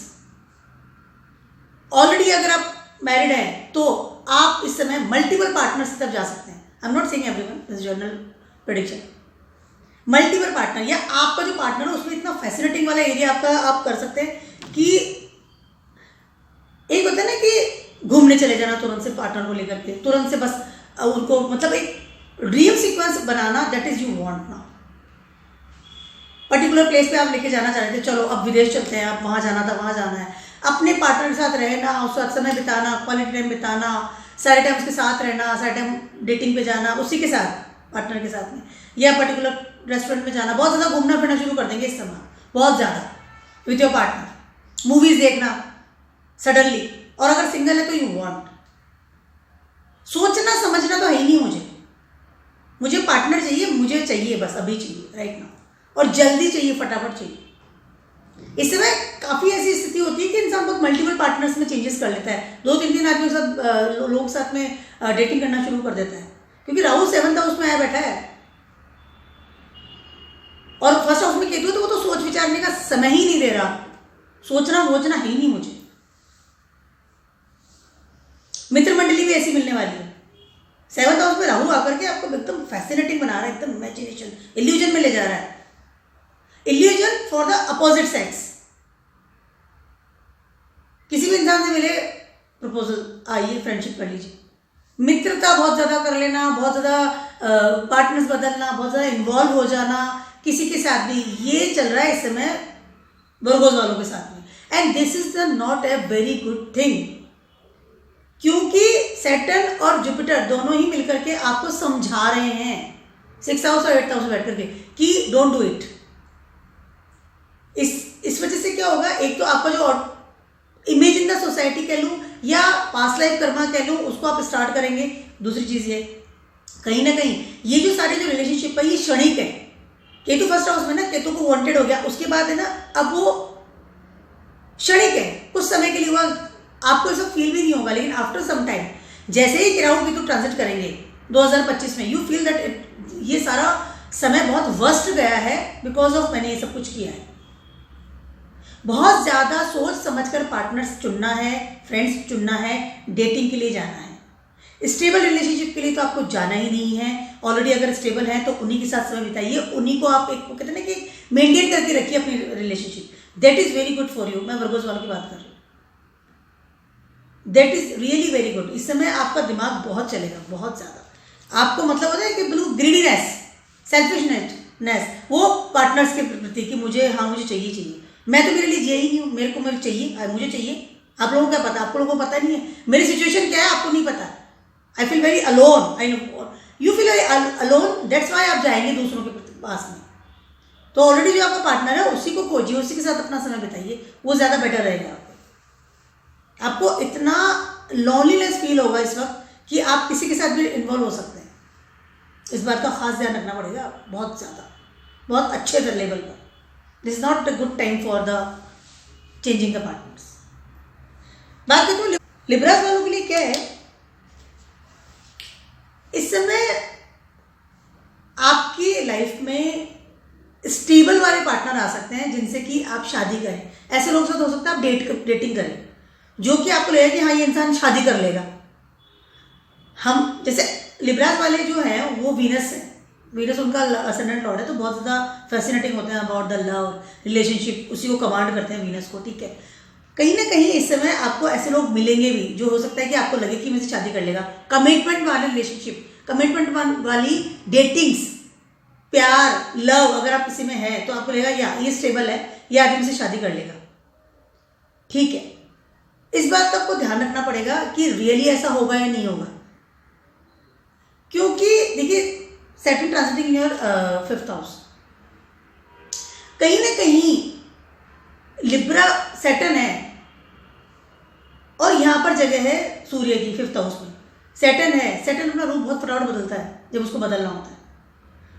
S1: ऑलरेडी अगर आप मैरिड हैं तो आप इस समय मल्टीपल पार्टनर्स की तरफ जा सकते हैं। आई am not saying everyone, this journal prediction. Multiple partner, या आपका जो पार्टनर है उसमें इतना फैसिनेटिंग वाला एरिया आपका आप कर सकते हैं कि एक होता है ना कि घूमने चले जाना तुरंत से पार्टनर को लेकर के, तुरंत से बस उनको, मतलब एक dream sequence banana, that is you want now. Particular place पे आप लेके जाना चाह रहे थे, चलो अब विदेश चलते हैं, आप वहाँ जाना था, वहाँ जाना है, अपने पार्टनर के साथ रहना, उसके साथ समय बिताना, क्वालिटी टाइम बिताना, सारे टाइम उसके साथ रहना, सारे टाइम डेटिंग पे जाना उसी के साथ, पार्टनर के साथ में, या पर्टिकुलर रेस्टोरेंट में जाना, बहुत ज़्यादा घूमना फिरना शुरू कर देंगे इस समय, बहुत ज़्यादा विथ योर पार्टनर, मूवीज़ देखना सडनली। और अगर सिंगल है तो यू वांट, सोचना समझना तो है ही नहीं, मुझे पार्टनर चाहिए, मुझे चाहिए, बस अभी चाहिए, राइट नाउ, और जल्दी चाहिए, फटाफट चाहिए। इस समय काफ़ी ऐसी स्थिति होती है कि इंसान बहुत मल्टीपल पार्टनर्स में चेंजेस कर लेता है, 2-3 आदमियों के साथ लोग साथ में डेटिंग करना शुरू कर देता है, क्योंकि राहु 7th हाउस में आया बैठा है और फर्स्ट हाउस में केतु है, तो वो तो सोच विचारने का समय ही नहीं दे रहा, सोचना वोचना है ही नहीं मुझे। मित्र मंडली भी ऐसी मिलने वाली है, 7th हाउस में राहु आकर के आपको एकदम फैसिनेटिंग बना रहा है, एकदम इमेजिनेशन, इल्यूजन में ले जा रहा है, illusion for the opposite sex. किसी भी इंसान से मिले, प्रपोजल, आइए फ्रेंडशिप कर लीजिए, मित्रता बहुत ज़्यादा कर लेना, बहुत ज़्यादा पार्टनर्स बदलना, बहुत ज़्यादा इन्वॉल्व हो जाना किसी के साथ भी, ये चल रहा है इस समय वर्गोस वालों के साथ में, and this is the not a very good thing, क्योंकि सैटर्न और जुपिटर दोनों ही मिलकर के आपको समझा रहे हैं 6th हाउस और 8th हाउस में बैठ करके कि डोंट डू इट। इस वजह से क्या होगा, एक तो आपका जो इमेज इन द सोसाइटी कह लूँ या पास्ट लाइफ कर्मा कह लूँ, उसको आप स्टार्ट करेंगे। दूसरी चीज़ ये, कहीं ना कहीं ये जो सारे जो रिलेशनशिप है ये क्षणिक है। केतु फर्स्ट हाउस में ना, केतु को वांटेड हो गया, उसके बाद है ना अब वो क्षणिक है, कुछ समय के लिए हुआ, आपको ऐसा फील भी नहीं होगा, लेकिन आफ्टर सम टाइम जैसे ही राहु केतु ट्रांजिट करेंगे 2025 में, यू फील दैट ये सारा समय बहुत वर्स्ट गया है, बिकॉज ऑफ मैंने ये सब कुछ किया है। बहुत ज़्यादा सोच समझकर पार्टनर्स चुनना है, फ्रेंड्स चुनना है, डेटिंग के लिए जाना है। स्टेबल रिलेशनशिप के लिए तो आपको जाना ही नहीं है, ऑलरेडी अगर स्टेबल है तो उन्हीं के साथ समय बिताइए, उन्हीं को आप एक कहते हैं ना कि मेंटेन करके रखिए अपनी relationship, that is very good for you. मैं वर्गोस वालों की बात कर रही हूँ, that is really very good. इस समय आपका दिमाग बहुत चलेगा, बहुत ज़्यादा, आपको मतलब होता है कि ब्लू ग्रीडीनेस, सेल्फिशनेस, वो पार्टनर्स के प्रति कि मुझे, हाँ मुझे चाहिए, मैं तो मेरे लिए जिया ही नहीं हूँ, मेरे को चाहिए, मुझे चाहिए। आप लोगों को क्या पता, आप लोगों को पता नहीं है मेरी सिचुएशन क्या है, आपको नहीं पता। I feel very alone, I know you feel very alone, that's why आप जाएंगे दूसरों के पास में। तो ऑलरेडी जो आपका पार्टनर है उसी को खोजिए, उसी के साथ अपना समय बिताइए, वो ज़्यादा बेटर रहेगा आपको। आपको इतना लॉनलीनेस फील होगा इस वक्त कि आप किसी के साथ भी इन्वॉल्व हो सकते हैं। इस बात का खास ध्यान रखना पड़ेगा, बहुत ज़्यादा, बहुत अच्छे लेवल पर। This is not a good time for the changing the partners. बात करते हैं लिब्रास वालों के लिए क्या है। इस समय आपकी लाइफ में स्टेबल वाले पार्टनर आ सकते हैं जिनसे कि आप शादी करें। ऐसे लोग साथ हो सकता है आप डेटिंग करें, जो कि आपको लगेगा कि हाँ ये इंसान शादी कर लेगा। हम जैसे लिब्रास वाले जो हैं वो वीनस है, वीनस उनका असेंडेंट लॉर्ड है, तो बहुत ज़्यादा फैसिनेटिंग होते हैं अबाउट द लव रिलेशनशिप, उसी को कमांड करते हैं वीनस को, ठीक है। कहीं ना कहीं इस समय आपको ऐसे लोग मिलेंगे भी जो हो सकता है कि आपको लगे कि मुझे शादी कर लेगा। कमिटमेंट वाले रिलेशनशिप, कमिटमेंट वाली डेटिंग्स, प्यार, लव अगर आप किसी में है तो आपको लगेगा या ये स्टेबल है, ये आदमी से शादी कर लेगा, ठीक है। इस बात का आपको ध्यान रखना पड़ेगा कि रियली ऐसा होगा या नहीं होगा, क्योंकि देखिए Saturn transiting in your 5th house, कहीं ना कहीं लिब्रा सैटर्न है और यहाँ पर जगह है सूर्य की 5th हाउस में। सैटर्न है, सैटर्न अपना रूप बहुत फटाफट बदलता है जब उसको बदलना होता है।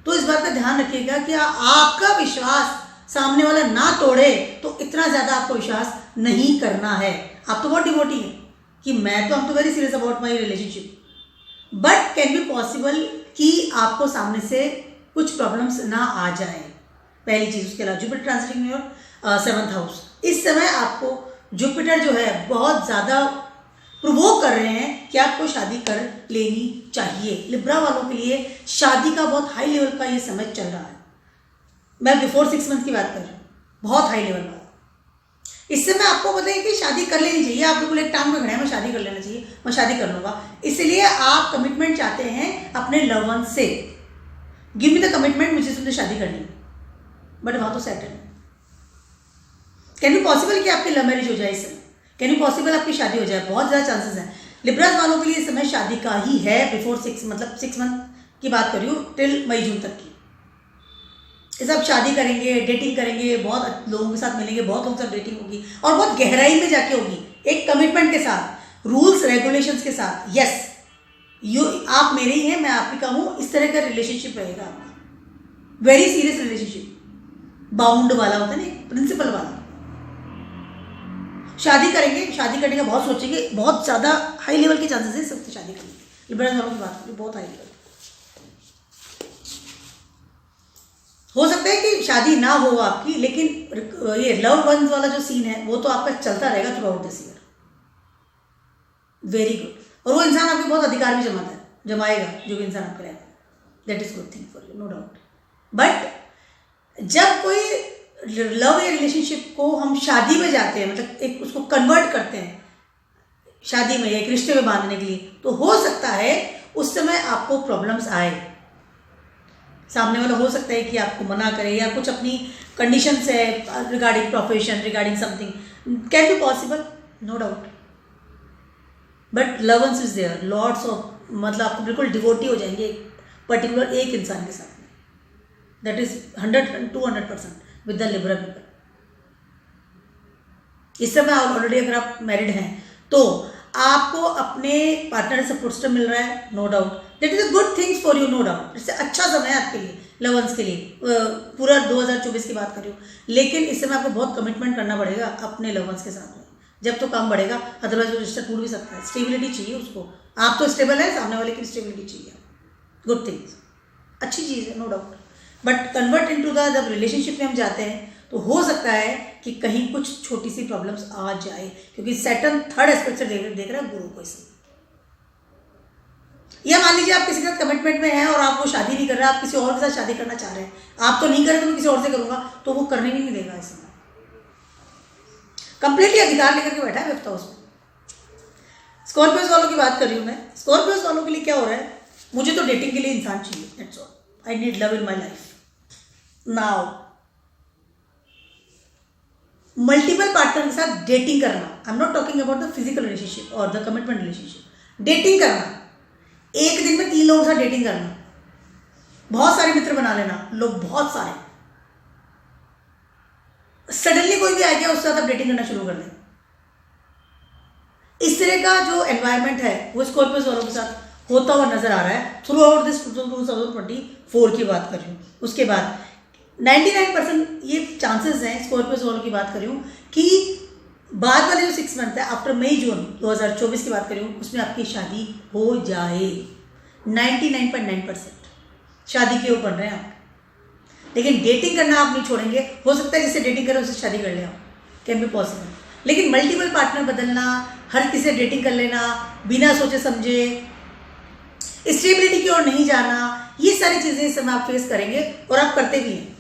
S1: तो इस बात का ध्यान रखिएगा कि आपका विश्वास सामने वाला ना तोड़े, तो इतना ज़्यादा आपको विश्वास नहीं करना है। आप तो बहुत डिवोटी हैं कि मैं तो very serious about my relationship, but can be possible कि आपको सामने से कुछ प्रॉब्लम्स ना आ जाए, पहली चीज़। उसके अलावा Jupiter transiting in your 7th house, इस समय आपको जुपिटर जो है बहुत ज़्यादा प्रोवोक कर रहे हैं कि आपको शादी कर लेनी चाहिए। लिब्रा वालों के लिए शादी का बहुत हाई लेवल का ये समय चल रहा है। मैं बिफोर 6 मंथ की बात कर रही हूँ, बहुत हाई लेवल वाला। इस समय आपको पता है कि शादी कर लेनी चाहिए, आप बिल्कुल एक टांग पे खड़े हैं, मैं शादी कर लेना चाहिए, मैं शादी कर लूँगा। इसलिए आप कमिटमेंट चाहते हैं अपने लव वन से, गिव मी द कमिटमेंट, मुझे तुमसे शादी करनी है। बट वहाँ तो सैटर्न है। कैन बी पॉसिबल कि आपकी लव मैरिज हो जाए इस समय, कैन बी पॉसिबल आपकी शादी हो जाए, बहुत ज़्यादा चांसेस हैं। लिब्रास वालों के लिए इस समय शादी का ही है बिफोर 6 मंथ की बात कर रही हूँ, टिल मई जून तक की। इस आप शादी करेंगे, डेटिंग करेंगे, बहुत लोगों के साथ मिलेंगे, बहुत लोगों के साथ डेटिंग होगी और बहुत गहराई में जाके होगी, एक कमिटमेंट के साथ, रूल्स रेगुलेशंस के साथ। यस, आप मेरे ही हैं, मैं आप का हूँ, इस तरह का रिलेशनशिप रहेगा आपका। वेरी सीरियस रिलेशनशिप, बाउंड वाला होता है ना, प्रिंसिपल वाला। शादी करेंगे, शादी करने का बहुत सोचेंगे, बहुत ज़्यादा हाई लेवल के चांसेस है सबसे शादी करने के। लिब्रास वालों की बात करें, बहुत हाई लेवल। हो सकता है कि शादी ना हो आपकी, लेकिन ये लव वंस वाला जो सीन है वो तो आपका चलता रहेगा through out this year. Very good. और वो इंसान आपके बहुत अधिकार भी जमाएगा, जो भी इंसान आपका रहेगा, that is good thing for you, no doubt. But जब कोई लव या रिलेशनशिप को हम शादी में जाते हैं, मतलब एक उसको कन्वर्ट करते हैं शादी में, एक रिश्ते में बांधने के लिए, तो हो सकता है उस समय आपको प्रॉब्लम्स आए। सामने वाला हो सकता है कि आपको मना करे या कुछ अपनी कंडीशंस है regarding profession, regarding something, can be possible, no doubt. But loves is there, lots of, मतलब आपको बिल्कुल डिवोटी हो जाएंगे पर्टिकुलर एक इंसान के साथ में, that is 100-200% with the Libra people. इस समय ऑलरेडी अगर आप मैरिड हैं तो आपको अपने पार्टनर से सपोर्ट सिस्टम मिल रहा है, no doubt, that is a good things for you, no doubt. इससे अच्छा समय है आपके लिए, लवंस के लिए, पूरा 2024 की बात कर रही हूँ। लेकिन इस समय आपको बहुत कमिटमेंट करना पड़ेगा अपने लवंस के साथ में, जब तो काम बढ़ेगा, अदरवाइज वो रिश्ता टूट भी सकता है। स्टेबिलिटी चाहिए उसको, आप तो स्टेबल है, सामने वाले की स्टेबिलिटी चाहिए, गुड थिंग्स, अच्छी चीज़ है, no doubt. But convert into the, जब रिलेशनशिप में हम जाते हैं तो हो सकता है कि कहीं कुछ छोटी सी प्रॉब्लम्स आ जाए, क्योंकि सैटर्न थर्ड एस्पेक्ट से देख रहा है गुरु को इसमें। या मान लीजिए आप किसी के साथ कमिटमेंट में हैं और आप वो शादी नहीं कर रहे, आप किसी और के साथ शादी करना चाह रहे हैं, आप तो नहीं कर रहे तो मैं किसी और से करूंगा, तो वो करने भी नहीं देगा। इसमें कंप्लीटली अधिकार लेकर के बैठा है 5th हाउस में। स्कॉर्पियोस वालों की बात कर रही हूँ मैं। स्कॉर्पियोस वालों के लिए क्या हो रहा है, मुझे तो डेटिंग के लिए इंसान चाहिए, that's all, I need love in my life now. Multiple partner के साथ डेटिंग करना, आई am not talking about the physical relationship और द कमिटमेंट रिलेशनशिप। डेटिंग करना, एक दिन में 3 लोगों के साथ डेटिंग करना, बहुत सारे मित्र बना लेना, लोग बहुत सारे, सडनली कोई भी आ गया उसके साथ आप डेटिंग करना शुरू कर दें, इस तरह का जो एनवायरनमेंट है वो स्कॉर्पियोज वालों के साथ होता हुआ नजर आ रहा है थ्रू आउट दिस 2024 की बात कर रही हूँ। उसके बाद 99% ये चांसेस हैं, स्कॉर्पियोज वालों की बात कर रही हूँ, कि बाद वाले जो 6 मंथ है आफ्टर मई जून 2024 की बात कर रही हूँ, उसमें आपकी शादी हो जाए। 99.9% शादी के ऊपर रहे हैं आप, लेकिन डेटिंग करना आप नहीं छोड़ेंगे। हो सकता है जिससे डेटिंग करें उससे शादी कर ले आप, कैन बी पॉसिबल, लेकिन मल्टीपल पार्टनर बदलना, हर किसी से डेटिंग कर लेना बिना सोचे समझे, स्टेबिलिटी की ओर नहीं जाना, ये सारी चीजें इस समय आप फेस करेंगे और आप करते भी हैं।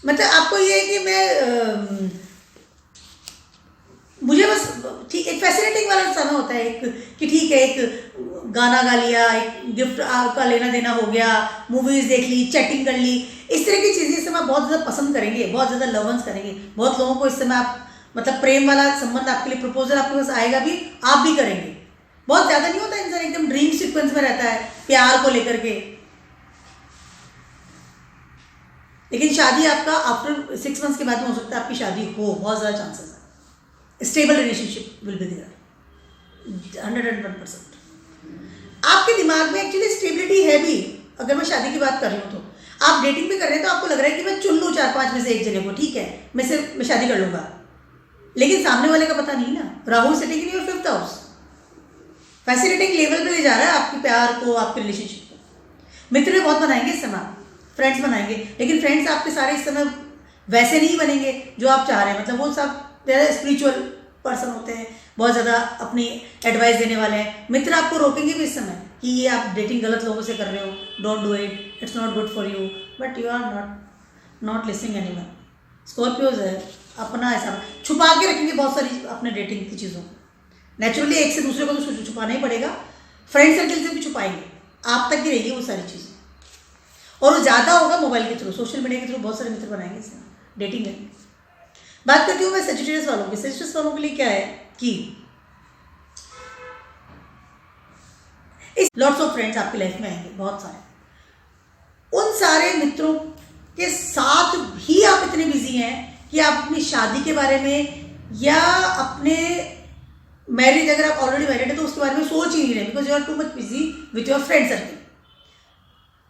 S1: मतलब आपको ये है कि मैं मुझे बस ठीक एक फैसिलिटिंग वाला समय होता है, एक कि ठीक है, एक गाना गा लिया, एक गिफ्ट का लेना देना हो गया, मूवीज देख ली, चैटिंग कर ली, इस तरह की चीज़ें इस समय बहुत ज़्यादा पसंद करेंगे, बहुत ज़्यादा लवंस करेंगे। बहुत लोगों को इस समय आप मतलब प्रेम वाला संबंध आपके लिए, प्रपोजल आपके पास आएगा भी, आप भी करेंगे। बहुत ज़्यादा नहीं होता, इंसान एकदम ड्रीम सीक्वेंस में रहता है प्यार को लेकर के, लेकिन शादी आपका आफ्टर 6 मंथ्स के बाद में हो सकता है आपकी शादी हो, बहुत ज़्यादा चांसेस है। Stable relationship will be there 101%। आपके दिमाग में एक्चुअली स्टेबिलिटी है भी। अगर मैं शादी की बात कर रही हूँ तो आप डेटिंग भी कर रहे हैं तो आपको लग रहा है कि मैं चुन लूँ 4-5 में से एक जने को, ठीक है, मैं शादी कर लूँगा, लेकिन सामने वाले का पता नहीं ना। Rahu sitting in your 5th house, facilitating level पे ले जा रहा है आपके प्यार को, आपके रिलेशनशिप को। मित्र बहुत बनाएंगे इस समय, फ्रेंड्स बनाएंगे, लेकिन फ्रेंड्स आपके सारे इस समय वैसे नहीं बनेंगे जो आप चाह रहे हैं। मतलब वो सब ज़्यादा स्पिरिचुअल पर्सन होते हैं, बहुत ज़्यादा अपनी एडवाइस देने वाले हैं। मित्र आपको रोकेंगे भी इस समय कि ये आप डेटिंग गलत लोगों से कर रहे हो, don't do it, it's not good for you, but you are not listening anyone. Scorpios है अपना ऐसा छुपा के रखेंगे बहुत सारी अपने डेटिंग की चीज़ों को। नेचुरली एक से दूसरे को तो छुपाना ही पड़ेगा, फ्रेंड सर्कल से भी छुपाएंगे, आप तक ही रहेगी वो सारी चीज़ें। और वो ज़्यादा होगा मोबाइल के थ्रू, सोशल मीडिया के थ्रू बहुत सारे मित्र बनाएंगे इसमें, डेटिंग है। बात करती हूँ मैं सजिटेरियस वालों की। सजिटेरियस वालों के लिए क्या है कि इस लॉट्स ऑफ फ्रेंड्स आपकी लाइफ में आएंगे, बहुत सारे। उन सारे मित्रों के साथ भी आप इतने बिजी हैं कि आप अपनी शादी के बारे में या अपने मैरिज, अगर आप ऑलरेडी मैरिड है तो उसके बारे में सोच ही नहीं रहे, because you are too much busy with your friend circle.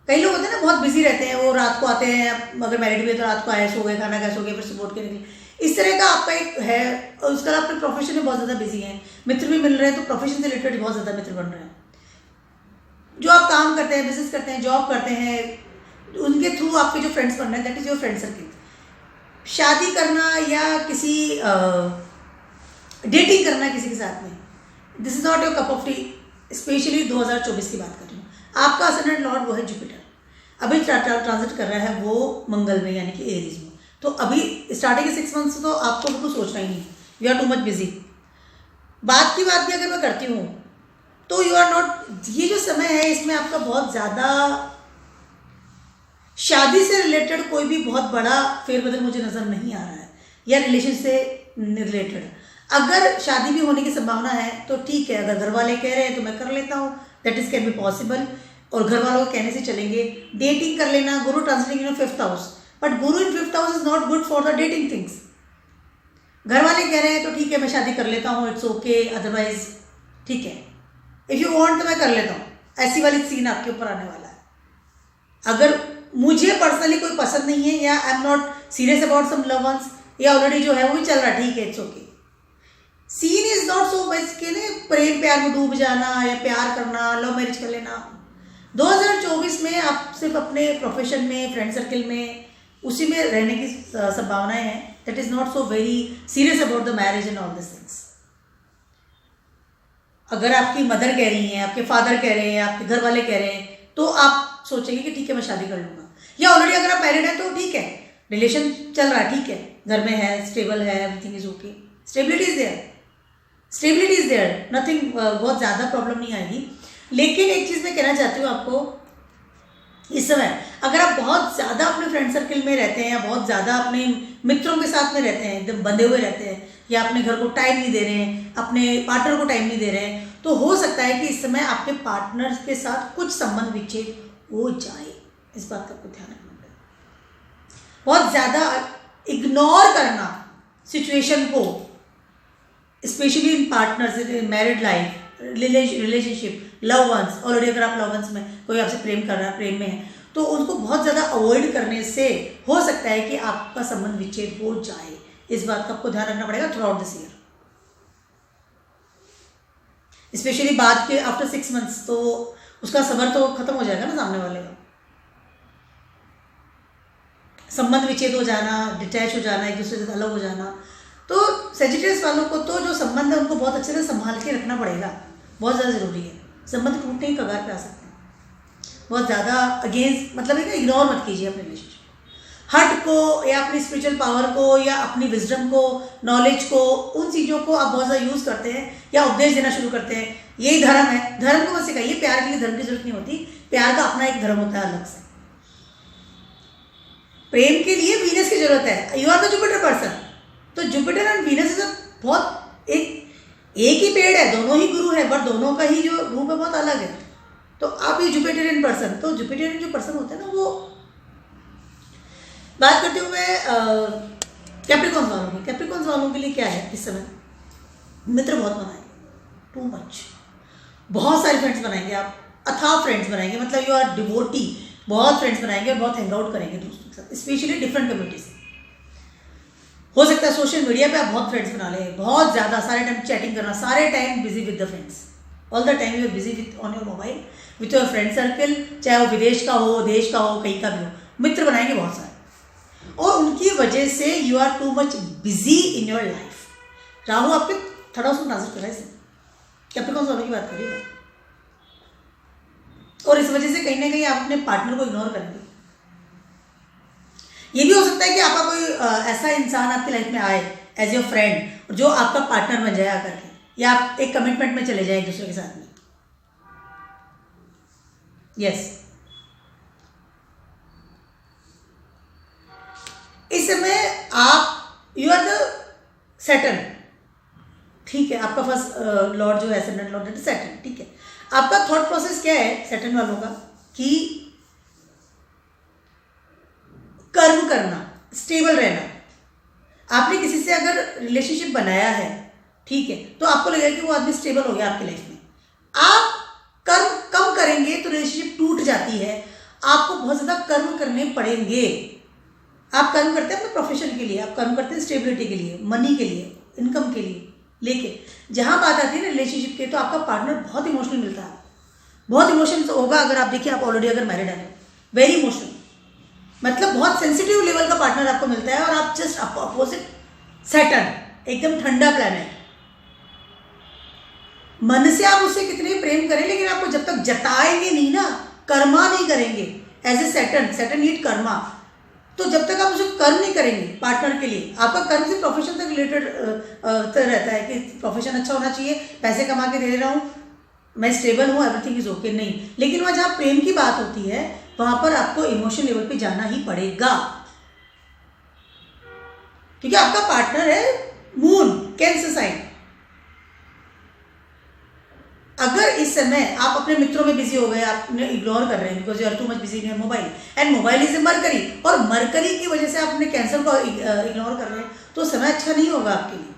S1: कई लोग होते हैं ना बहुत बिजी रहते हैं, वो रात को आते हैं, अगर मैरिड भी है तो रात को आए, सो गए, खाना खाए, सो गए, फिर सपोर्ट के निकले। इस तरह का आपका एक है। और उसका अपने प्रोफेशन में बहुत ज़्यादा बिजी हैं, मित्र भी मिल रहे हैं, तो प्रोफेशन से रिलेटेड बहुत ज़्यादा मित्र बन रहे हैं। जो आप काम करते हैं, बिजनेस करते हैं, जॉब करते हैं, उनके थ्रू आपके जो फ्रेंड्स बन रहे हैं, that is your friend circle. शादी करना या किसी डेटिंग करना किसी के साथ में, this is not your cup of T. Specially 2024 की बात कर रही हूँ। आपका असेंडेंट लॉर्ड वो है जुपिटर, अभी ट्रांजिट कर रहा है वो मंगल में, यानी कि एरीज में। तो अभी स्टार्टिंग के 6 मंथ्स तो आपको बिल्कुल सोचना ही नहीं, you are too much busy. बात की बात भी अगर मैं करती हूँ तो यू आर नॉट, ये जो समय है इसमें आपका बहुत ज़्यादा शादी से रिलेटेड कोई भी बहुत बड़ा फेरबदल मुझे नज़र नहीं आ रहा है, या रिलेशन से रिलेटेड। अगर शादी भी होने की संभावना है तो ठीक है, अगर घर वाले कह रहे हैं तो मैं कर लेता हूँ, that is can be possible, और घर वालों के कहने से चलेंगे। डेटिंग कर लेना, गुरु translating in 5th house, but Guru in 5th house is not good for the dating things. घर वाले कह रहे हैं तो ठीक है मैं शादी कर लेता हूँ, इट्स ओके, अदरवाइज ठीक है, इफ़ यू वांट तो मैं कर लेता हूँ, ऐसी वाली सीन आपके ऊपर आने वाला है। अगर मुझे पर्सनली कोई पसंद नहीं है, या I am not serious about some love ones, या ऑलरेडी जो है वो भी चल रहा है, ठीक है, it's okay. Scene is not so much के ना प्रेम प्यार में डूब जाना या प्यार करना, लव मैरिज कर लेना। 2024 में आप सिर्फ अपने प्रोफेशन में, फ्रेंड सर्कल में, उसी में रहने की संभावनाएं हैं। That is not so very serious about the marriage and all this things. अगर आपकी मदर कह रही हैं, आपके फादर कह रहे हैं, आपके घर वाले कह रहे हैं, तो आप सोचेंगे कि ठीक है मैं शादी कर लूँगा। या ऑलरेडी अगर आप मैरिड हैं तो ठीक है, रिलेशन चल रहा है, ठीक है, घर में है, स्टेबल है, everything is okay, stability is there, stability is there, nothing, बहुत ज़्यादा प्रॉब्लम नहीं आएगी। लेकिन एक चीज़ मैं कहना चाहती हूँ आपको, इस समय अगर आप बहुत ज़्यादा अपने फ्रेंड सर्कल में रहते हैं, या बहुत ज़्यादा अपने मित्रों के साथ में रहते हैं, एकदम बंधे हुए रहते हैं, या अपने घर को टाइम नहीं दे रहे हैं, अपने पार्टनर को टाइम नहीं दे रहे हैं, तो हो सकता है कि इस समय आपके पार्टनर के साथ कुछ संबंध विच्छेद हो जाए। इस बात का आपको ध्यान रखना पड़ेगा। बहुत ज़्यादा इग्नोर करना सिचुएशन को, specially in partners, in married life, relationship, love ones, already अगर आप लव वंस में कोई आपसे प्रेम कर रहा है, प्रेम में है, तो उनको बहुत ज़्यादा अवॉइड करने से हो सकता है कि आपका संबंध विच्छेद हो जाए। इस बात का आपको ध्यान रखना पड़ेगा through out this year, specially बाद के आफ्टर 6 months। तो उसका सब्र तो खत्म हो जाएगा ना सामने वाले का। संबंध विच्छेद हो जाना, डिटैच हो जाना, एक दूसरे से अलग हो जाना, तो सेजिटेरियस वालों को तो जो संबंध है उनको बहुत अच्छे से संभाल के रखना पड़ेगा, बहुत ज़्यादा ज़रूरी है। संबंध टूटने की कगार पे आ सकते हैं, बहुत ज़्यादा अगेंस्ट, मतलब है कि इग्नोर मत कीजिए अपने रिलेशनशिप, हर्ट को या अपनी स्पिरिचुअल पावर को या अपनी विजडम को, नॉलेज को, उन चीज़ों को आप बहुत ज़्यादा यूज़ करते हैं या उपदेश देना शुरू करते हैं। यही धर्म है, धर्म को बस सिखाइए, प्यार के लिए धर्म की जरूरत नहीं होती, प्यार का अपना एक धर्म होता है अलग से। प्रेम के लिए वीनस की जरूरत है, you are the Jupiter person, तो जुपिटर एंड वीनस इज बहुत एक ही पेड़ है, दोनों ही गुरु है, बट दोनों का ही जो रूप है बहुत अलग है। तो आप ये जुपिटेरियन पर्सन, तो जुपिटेरियन जो पर्सन होते हैं ना, वो बात करते हुए कैप्रिकॉन्स वालों की, कैप्रिकॉन्स वालों के लिए क्या है इस समय, मित्र बहुत बनाएंगे, टू मच, बहुत सारे फ्रेंड्स बनाएंगे आप, अथाह फ्रेंड्स बनाएंगे, मतलब यू आर डिवोटी, बहुत फ्रेंड्स बनाएंगे और बहुत हैंग आउट करेंगे दोस्तों के साथ, स्पेशली डिफरेंट कम्युनिटी से। हो सकता है सोशल मीडिया पे आप बहुत फ्रेंड्स बना लें, बहुत ज़्यादा, सारे टाइम चैटिंग करना, सारे time busy with the friends, all the time you are busy with on your mobile with your friend circle, चाहे वो विदेश का हो, देश का हो, कहीं का भी हो, मित्र बनाएंगे बहुत सारे, और उनकी वजह से you are too much busy in your life. Rahu आपके थर्ड हाउस में ट्रांजिट कर रहा है, कैप्रिकॉन्स वालों की बात करिए, और इस वजह से कहीं ना कहीं आप अपने पार्टनर को इग्नोर करेंगे। ये भी हो सकता है कि आपका कोई ऐसा इंसान आपकी लाइफ में आए एज योर फ्रेंड जो आपका पार्टनर बन जाए आकर के, या आप एक कमिटमेंट में चले जाए एक दूसरे के साथ में। यस, इस समय आप यू आर द सैटर्न, ठीक है, आपका फर्स्ट लॉर्ड जो है असेंडेंट लॉर्ड है सैटर्न, ठीक है। आपका थॉट प्रोसेस क्या है सैटर्न वालों का, कि कर्म करना, स्टेबल रहना। आपने किसी से अगर रिलेशनशिप बनाया है, ठीक है, तो आपको लगेगा कि वो आदमी स्टेबल हो गया आपकी लाइफ में। आप कर्म कम करेंगे तो रिलेशनशिप टूट जाती है, आपको बहुत ज़्यादा कर्म करने पड़ेंगे। आप कर्म करते हैं अपने प्रोफेशन के लिए, आप कर्म करते हैं स्टेबिलिटी के लिए, मनी के लिए, इनकम के लिए, लेकिन जहाँ बात आती है ना रिलेशनशिप के, तो आपका पार्टनर बहुत इमोशनल मिलता है, बहुत इमोशनल होगा। अगर आप देखिए, आप ऑलरेडी अगर मैरिड हैं, वेरी इमोशनल, मतलब बहुत सेंसिटिव लेवल का पार्टनर आपको मिलता है, और आप जस्ट अपोजिट सैटर्न, एकदम ठंडा प्लैनेट। मन से आप उससे कितने प्रेम करें, लेकिन आपको जब तक जताएंगे नहीं ना, कर्मा नहीं करेंगे as a Saturn, Saturn need karma, तो जब तक आप उसे कर्म नहीं करेंगे पार्टनर के लिए, आपका कर्म से प्रोफेशन तक रिलेटेड रहता है कि प्रोफेशन अच्छा होना चाहिए, पैसे कमा के दे रहा हूँ, मैं स्टेबल हूँ, एवरीथिंग इज ओके, नहीं। लेकिन वहाँ जहाँ प्रेम की बात होती है, वहाँ पर आपको इमोशन लेवल पे जाना ही पड़ेगा, क्योंकि आपका पार्टनर है मून, कैंसर साइन। अगर इस समय आप अपने मित्रों में बिजी हो गए, आपने इग्नोर कर रहे हैं because you are too much busy in mobile, and mobile is a mercury, और मरकरी की वजह से आप अपने कैंसर को इग्नोर कर रहे हैं, तो समय अच्छा नहीं होगा आपके लिए।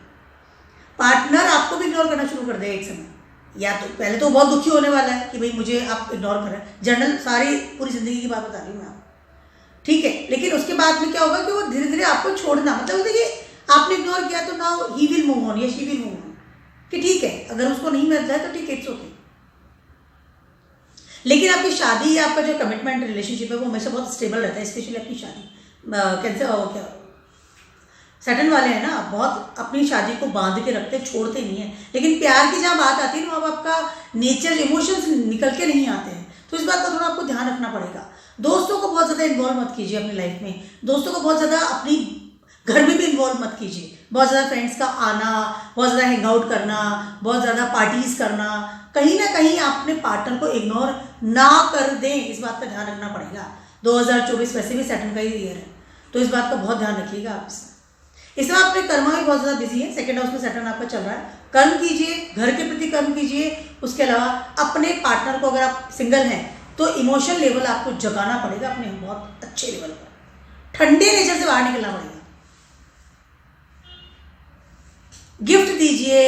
S1: पार्टनर आपको भी इग्नोर करना शुरू कर देगा एक समय, या तो पहले तो बहुत दुखी होने वाला है कि भाई मुझे आप इग्नोर कर रहे हैं, जनरल सारी पूरी जिंदगी की बात बता रही हूँ मैं आपको, ठीक है। लेकिन उसके बाद में क्या होगा कि वो धीरे धीरे आपको छोड़ना, मतलब देखिए आपने इग्नोर किया तो now he will move on या शी विल मूव ऑन, कि ठीक है, अगर उसको नहीं मिलता है तो ठीक है, इट्स ओके। लेकिन आपकी शादी या आपका जो कमिटमेंट रिलेशनशिप है वो हमेशा बहुत स्टेबल रहता है, स्पेशली आपकी शादी। कैंसर क्या सैटर्न वाले हैं ना, बहुत अपनी शादी को बांध के रखते, छोड़ते नहीं है। लेकिन प्यार की जहाँ बात आती है ना, वहाँ आपका नेचर, इमोशंस निकल के नहीं आते हैं, तो इस बात का थोड़ा आपको ध्यान रखना पड़ेगा। दोस्तों को बहुत ज़्यादा इन्वॉल्व मत कीजिए अपनी लाइफ में, दोस्तों को बहुत ज़्यादा अपनी घर में भी इन्वॉल्व मत कीजिए। बहुत ज़्यादा फ्रेंड्स का आना, बहुत ज़्यादा हैंग आउट करना, बहुत ज़्यादा पार्टीज़ करना, कहीं ना कहीं आप अपने पार्टनर को इग्नोर ना कर दें, इस बात का ध्यान रखना पड़ेगा। 2024 वैसे भी सैटर्न का ही ईयर है, तो इस बात का बहुत ध्यान रखिएगा आप इसमें। अपने कर्म में बहुत ज़्यादा बिजी है, सेकेंड हाउस में सैटर्न आपका चल रहा है, कर्म कीजिए, घर के प्रति कर्म कीजिए। उसके अलावा अपने पार्टनर को, अगर आप सिंगल हैं तो इमोशन लेवल आपको जगाना पड़ेगा अपने बहुत अच्छे लेवल पर, ठंडे नेचर से बाहर निकलना पड़ेगा। गिफ्ट दीजिए,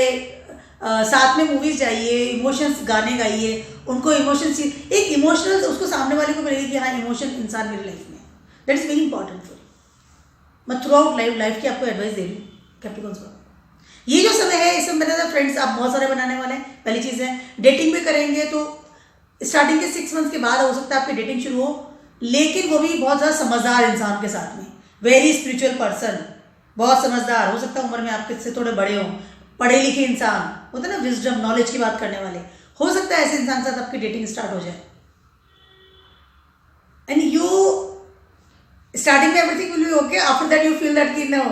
S1: साथ में मूवीज जाइए, इमोशंस गाने गाइए, उनको इमोशंस, एक इमोशनल उसको सामने वाले को मिलेगी कि हाँ इमोशन इंसान मेरी लाइफ में, that is very important for. मैं थ्रू आउट लाइफ की आपको एडवाइस दे रही हूँ कैप्रिकॉर्न्स को। ये जो समय है इसमें मेरे फ्रेंड्स आप बहुत सारे बनाने वाले हैं। पहली चीज़ है डेटिंग भी करेंगे तो स्टार्टिंग के 6 मंथ्स के बाद हो सकता है आपकी डेटिंग शुरू हो, लेकिन वो भी बहुत ज़्यादा समझदार इंसान के साथ में, वेरी स्पिरिचुअल पर्सन, बहुत समझदार, हो सकता है उम्र में आपके से थोड़े बड़े हों, पढ़े लिखे इंसान होते हैं ना, विजडम नॉलेज की बात करने वाले, हो सकता है ऐसे इंसान के साथ आपकी डेटिंग स्टार्ट हो जाए। एंड यू स्टार्टिंग में everything will be okay, after that you feel that कि no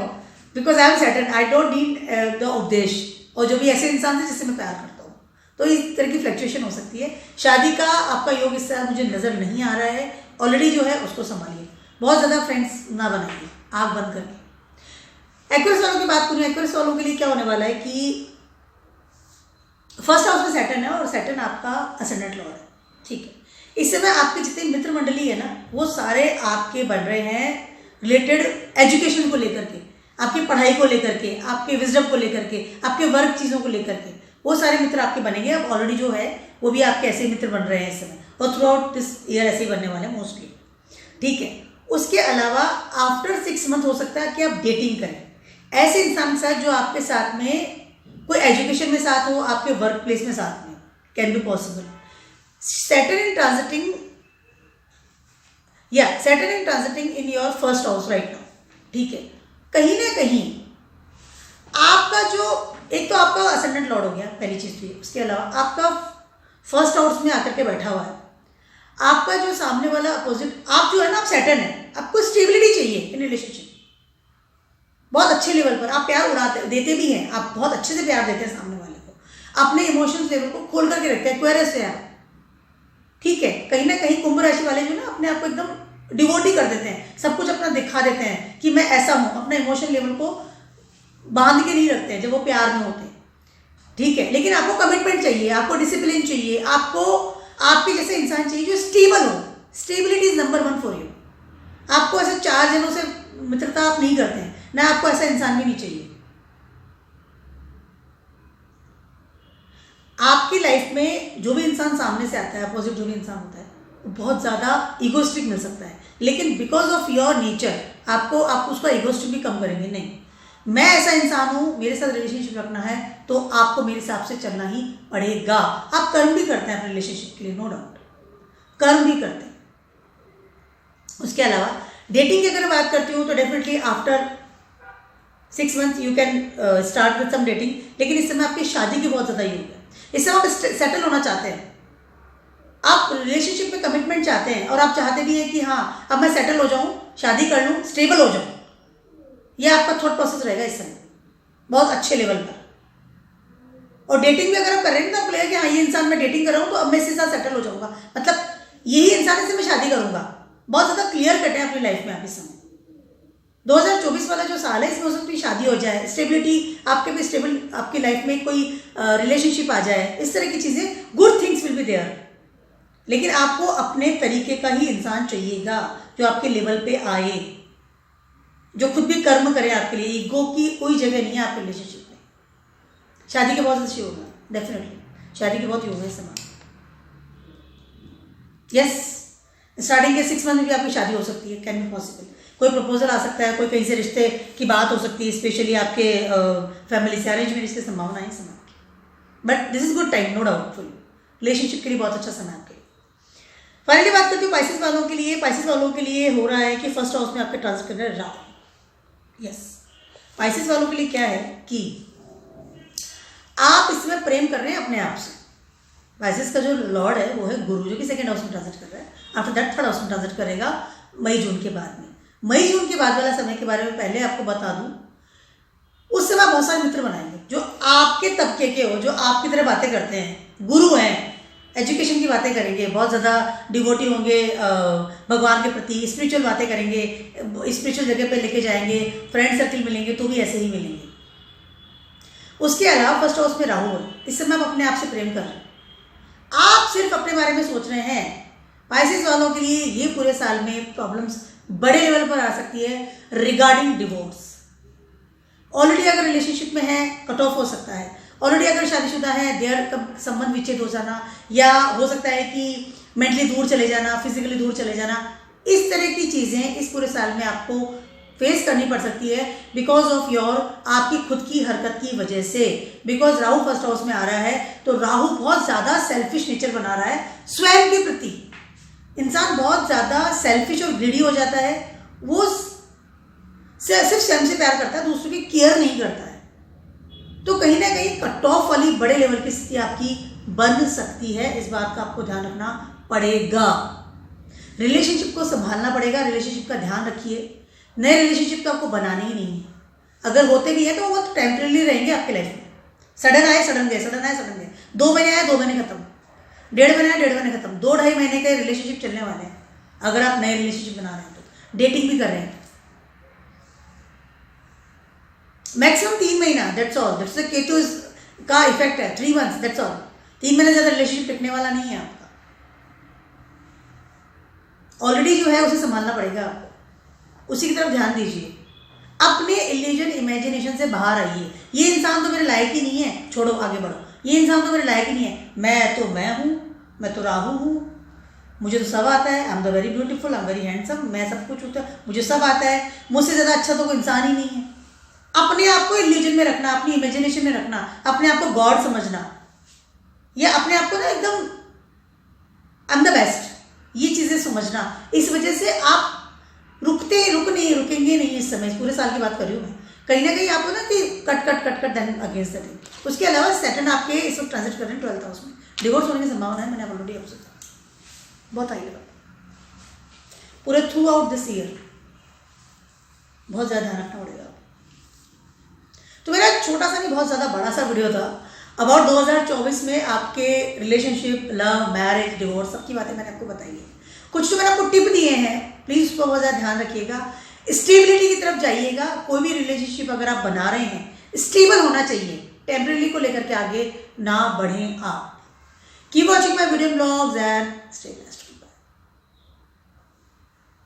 S1: because I am Saturn, I don't need the उपदेश, और जो भी ऐसे इंसान है जिससे मैं प्यार करता हूँ, तो इस तरह की फ्लक्चुएशन हो सकती है। शादी का आपका योग इस तरह मुझे नज़र नहीं आ रहा है, ऑलरेडी जो है उसको संभालिए, बहुत ज़्यादा फ्रेंड्स ना बनाइए आँख बंद करके। एक्वेरियस वालों की बात करूँ, एक्वेरियस वालों के लिए क्या होने वाला है कि फर्स्ट हाउस में सैटर्न है और सैटर्न आपका असेंडेंट लॉर्ड है, ठीक है। इस समय आपके जितने मित्र मंडली है ना, वो सारे आपके बन रहे हैं रिलेटेड एजुकेशन को लेकर के, आपकी पढ़ाई को लेकर के, आपके विजडम को लेकर के, आपके वर्क चीज़ों को लेकर के, वो सारे मित्र आपके बनेंगे। अब ऑलरेडी जो है वो भी आपके ऐसे मित्र बन रहे हैं इस समय, और थ्रू आउट दिस ईयर ऐसे ही बनने वाले हैं मोस्टली, ठीक है। उसके अलावा आफ्टर 6 मंथ हो सकता है कि आप डेटिंग करें ऐसे इंसान के साथ जो आपके साथ में कोई एजुकेशन में साथ हो, आपके वर्क प्लेस में साथ में, can be possible. Saturn in transiting in your first house right now, ठीक है। कहीं ना कहीं आपका जो एक तो आपका असेंडेंट लॉर्ड हो गया, पहली चीज थी, उसके अलावा आपका फर्स्ट हाउस में आकर के बैठा हुआ है, आपका जो सामने वाला अपोजिट, आप जो है ना, आप सैटर्न है, आपको स्टेबिलिटी चाहिए इन रिलेशनशिप, बहुत अच्छे लेवल पर आप प्यार उड़ाते देते भी हैं, आप बहुत अच्छे से प्यार देते हैं सामने वाले को, अपने इमोशंस लेवल को खोल करके रखते हैं, एक्वेरियस है आप, ठीक है। कहीं ना कहीं कुंभ राशि वाले जो ना अपने आप को एकदम डिवोटी कर देते हैं, सब कुछ अपना दिखा देते हैं कि मैं ऐसा हूं, अपने इमोशन लेवल को बांध के नहीं रखते हैं जब वो प्यार में होते हैं, ठीक है। लेकिन आपको कमिटमेंट चाहिए, आपको डिसिप्लिन चाहिए, आपको आपके जैसे इंसान चाहिए जो स्टेबल हो। Stability is number 1 for you. आपको ऐसे 4 जनों से मित्रता आप नहीं करते हैं ना, आपको ऐसा इंसान भी नहीं चाहिए। आपकी लाइफ में जो भी इंसान सामने से आता है, अपोजिट जो भी इंसान होता है, वो बहुत ज़्यादा इगोस्टिक मिल सकता है, लेकिन बिकॉज ऑफ योर नेचर आप उसका इगोस्टिक भी कम करेंगे। नहीं, मैं ऐसा इंसान हूँ, मेरे साथ रिलेशनशिप रखना है तो आपको मेरे हिसाब से चलना ही पड़ेगा। आप कर्म भी करते हैं अपने रिलेशनशिप के लिए, नो डाउट, कर्म भी करते हैं। उसके अलावा डेटिंग की अगर बात करती हूँ तो definitely after 6 month you can start with some dating, लेकिन इस समय आपकी शादी की बहुत ज़्यादा योग है। इस समय आप सेटल होना चाहते हैं, आप रिलेशनशिप में कमिटमेंट चाहते हैं, और आप चाहते भी हैं कि हाँ अब मैं सेटल हो जाऊँ, शादी कर लूँ, स्टेबल हो जाऊँ। यह आपका थॉट प्रोसेस रहेगा इस समय बहुत अच्छे लेवल पर। और डेटिंग भी अगर आप कर रहे हैं तो आपको लगेगा कि हाँ ये इंसान मैं डेटिंग कर रहा हूँ तो अब मैं इसके साथ सेटल हो जाऊँगा, मतलब यही इंसान से मैं शादी करूँगा। बहुत ज़्यादा क्लियर कट है अपनी लाइफ में आप इस समय। 2024 वाला जो साल है इसमें हो सकती है शादी हो जाए, स्टेबिलिटी आपके भी स्टेबल, आपकी लाइफ में कोई रिलेशनशिप आ जाए, इस तरह की चीज़ें, good things will be there. लेकिन आपको अपने तरीके का ही इंसान चाहिएगा जो आपके लेवल पे आए, जो खुद भी कर्म करे आपके लिए। ईगो की कोई जगह नहीं है आपके रिलेशनशिप में। शादी के बहुत अच्छे योग है, डेफिनेटली शादी के बहुत योग है इस समय। यस, स्टार्टिंग के 6 मंथ में भी आपकी शादी हो सकती है, कैन बी पॉसिबल। कोई प्रपोजल आ सकता है, कोई कहीं से रिश्ते की बात हो सकती है, स्पेशली आपके फैमिली से अरेंज मैरिज की संभावना है इस समय। But this is good time, no doubt full, relationship के लिए बहुत अच्छा समय आपके लिए। फाइनली बात करती हूँ पाइसेस वालों के लिए। पाइसेस वालों के लिए हो रहा है कि फर्स्ट हाउस में आपके ट्रांजिट कर रहे हैं राहु। यस, पाइसेस वालों के लिए क्या है कि आप इसमें प्रेम कर रहे हैं अपने आप से। पाइसेस का जो लॉर्ड है वो है गुरु, जो कि सेकंड हाउस में ट्रांजिट कर रहा है। आफ्टर दैट थर्ड हाउस में ट्रांजिट करेगा मई जून के बाद में। मई जून के बाद वाला समय के बारे में पहले आपको बता दूं, उस समय बहुत सारे मित्र बनाएंगे जो आपके तबके के हो, जो आपकी तरह बातें करते हैं, गुरु हैं, एजुकेशन की बातें करेंगे, बहुत ज़्यादा डिवोटी होंगे भगवान के प्रति, स्पिरिचुअल बातें करेंगे, स्पिरिचुअल जगह पे लेके जाएंगे, फ्रेंड सर्कल मिलेंगे तो भी ऐसे ही मिलेंगे। उसके अलावा फर्स्ट हाउस में राहु है, इस समय आप अपने आप से प्रेम कर रहे हैं, आप सिर्फ अपने बारे में सोच रहे हैं। पाइसेस वालों के लिए ये पूरे साल में प्रॉब्लम्स बड़े लेवल पर आ सकती है रिगार्डिंग डिवोर्स, ऑलरेडी अगर रिलेशनशिप में है कट ऑफ हो सकता है, ऑलरेडी अगर शादीशुदा है देयर संबंध विच्छेद हो जाना, या हो सकता है कि मेंटली दूर चले जाना, फिजिकली दूर चले जाना। इस तरह की चीज़ें इस पूरे साल में आपको फेस करनी पड़ सकती है बिकॉज ऑफ योर आपकी खुद की हरकत की वजह से। बिकॉज राहु फर्स्ट हाउस में आ रहा है, तो राहु बहुत ज़्यादा सेल्फिश नेचर बना रहा है स्वयं के प्रति। इंसान बहुत ज़्यादा सेल्फिश और ग्रीडी हो जाता है, वो सिर्फ स्वयं से प्यार करता है, दूसरों की केयर नहीं करता है। तो कहीं ना कहीं कट ऑफ वाली बड़े लेवल की स्थिति आपकी बन सकती है, इस बात का आपको ध्यान रखना पड़ेगा। रिलेशनशिप को संभालना पड़ेगा, रिलेशनशिप का ध्यान रखिए। नए रिलेशनशिप तो आपको बनाने ही नहीं है, अगर होते भी है तो वो टेम्परेरी रहेंगे आपके लाइफ में। सडन आए सडन गए, सडन आए सडन गए। 2 महीने आए 2 महीने खत्म, 1.5 महीने आए 1.5 महीने खत्म। 2-2.5 महीने के रिलेशनशिप चलने वाले हैं अगर आप नए रिलेशनशिप बना रहे हैं तो, डेटिंग भी कर रहे हैं। मैक्सिमम 3 महीना, that's all. That's the Ketu का इफेक्ट है, 3 मंथ्स, दैट्स ऑल। 3 महीने ज़्यादा रिलेशनशिप टिकने वाला नहीं है आपका। ऑलरेडी जो है उसे संभालना पड़ेगा आपको, उसी की तरफ ध्यान दीजिए। अपने इल्यूजन इमेजिनेशन से बाहर आइए। ये इंसान तो मेरे लायक ही नहीं है, छोड़ो आगे बढ़ो। ये इंसान तो मेरे लायक ही नहीं है, मैं हूँ, मैं तो राहु हूँ, मुझे तो सब आता है, I am the very beautiful, I am very handsome, मैं सब कुछ होता है, मुझे सब आता है, मुझसे ज़्यादा अच्छा तो कोई इंसान ही नहीं है। अपने आप को इल्यूजन में रखना, अपनी इमेजिनेशन में रखना, अपने आप को गॉड समझना, या अपने आप को ना एकदम आई एम द बेस्ट, ये चीज़ें समझना। इस वजह से आप रुकेंगे नहीं इस समय, इस पूरे साल की बात कर रही हूँ मैं। कहीं ना कहीं आपको ना कि cut then against the thing. उसके अलावा सैटर्न आपके इस वक्त ट्रांजिट कर रहे हैं 12th हाउस में, डिवोर्स होने की संभावना है, मैंने ऑलरेडी आपसे कहा, बहुत हाई लेवल पूरे थ्रू आउट दिस ईयर। बहुत ज़्यादा ध्यान रखना पड़ेगा। तो मेरा छोटा सा नहीं बहुत ज़्यादा बड़ा सा वीडियो था अबाउट 2024 में आपके रिलेशनशिप, लव, मैरिज, डिवोर्स, सबकी बातें मैंने आपको बताई है। कुछ तो मैंने आपको टिप दिए हैं, प्लीज़ उसको बहुत ज़्यादा ध्यान रखिएगा। स्टेबिलिटी की तरफ जाइएगा। कोई भी रिलेशनशिप अगर आप बना रहे हैं स्टेबल होना चाहिए, टेम्परेरी को लेकर के आगे ना बढ़ें आप। Keep watching my video blogs and stay best.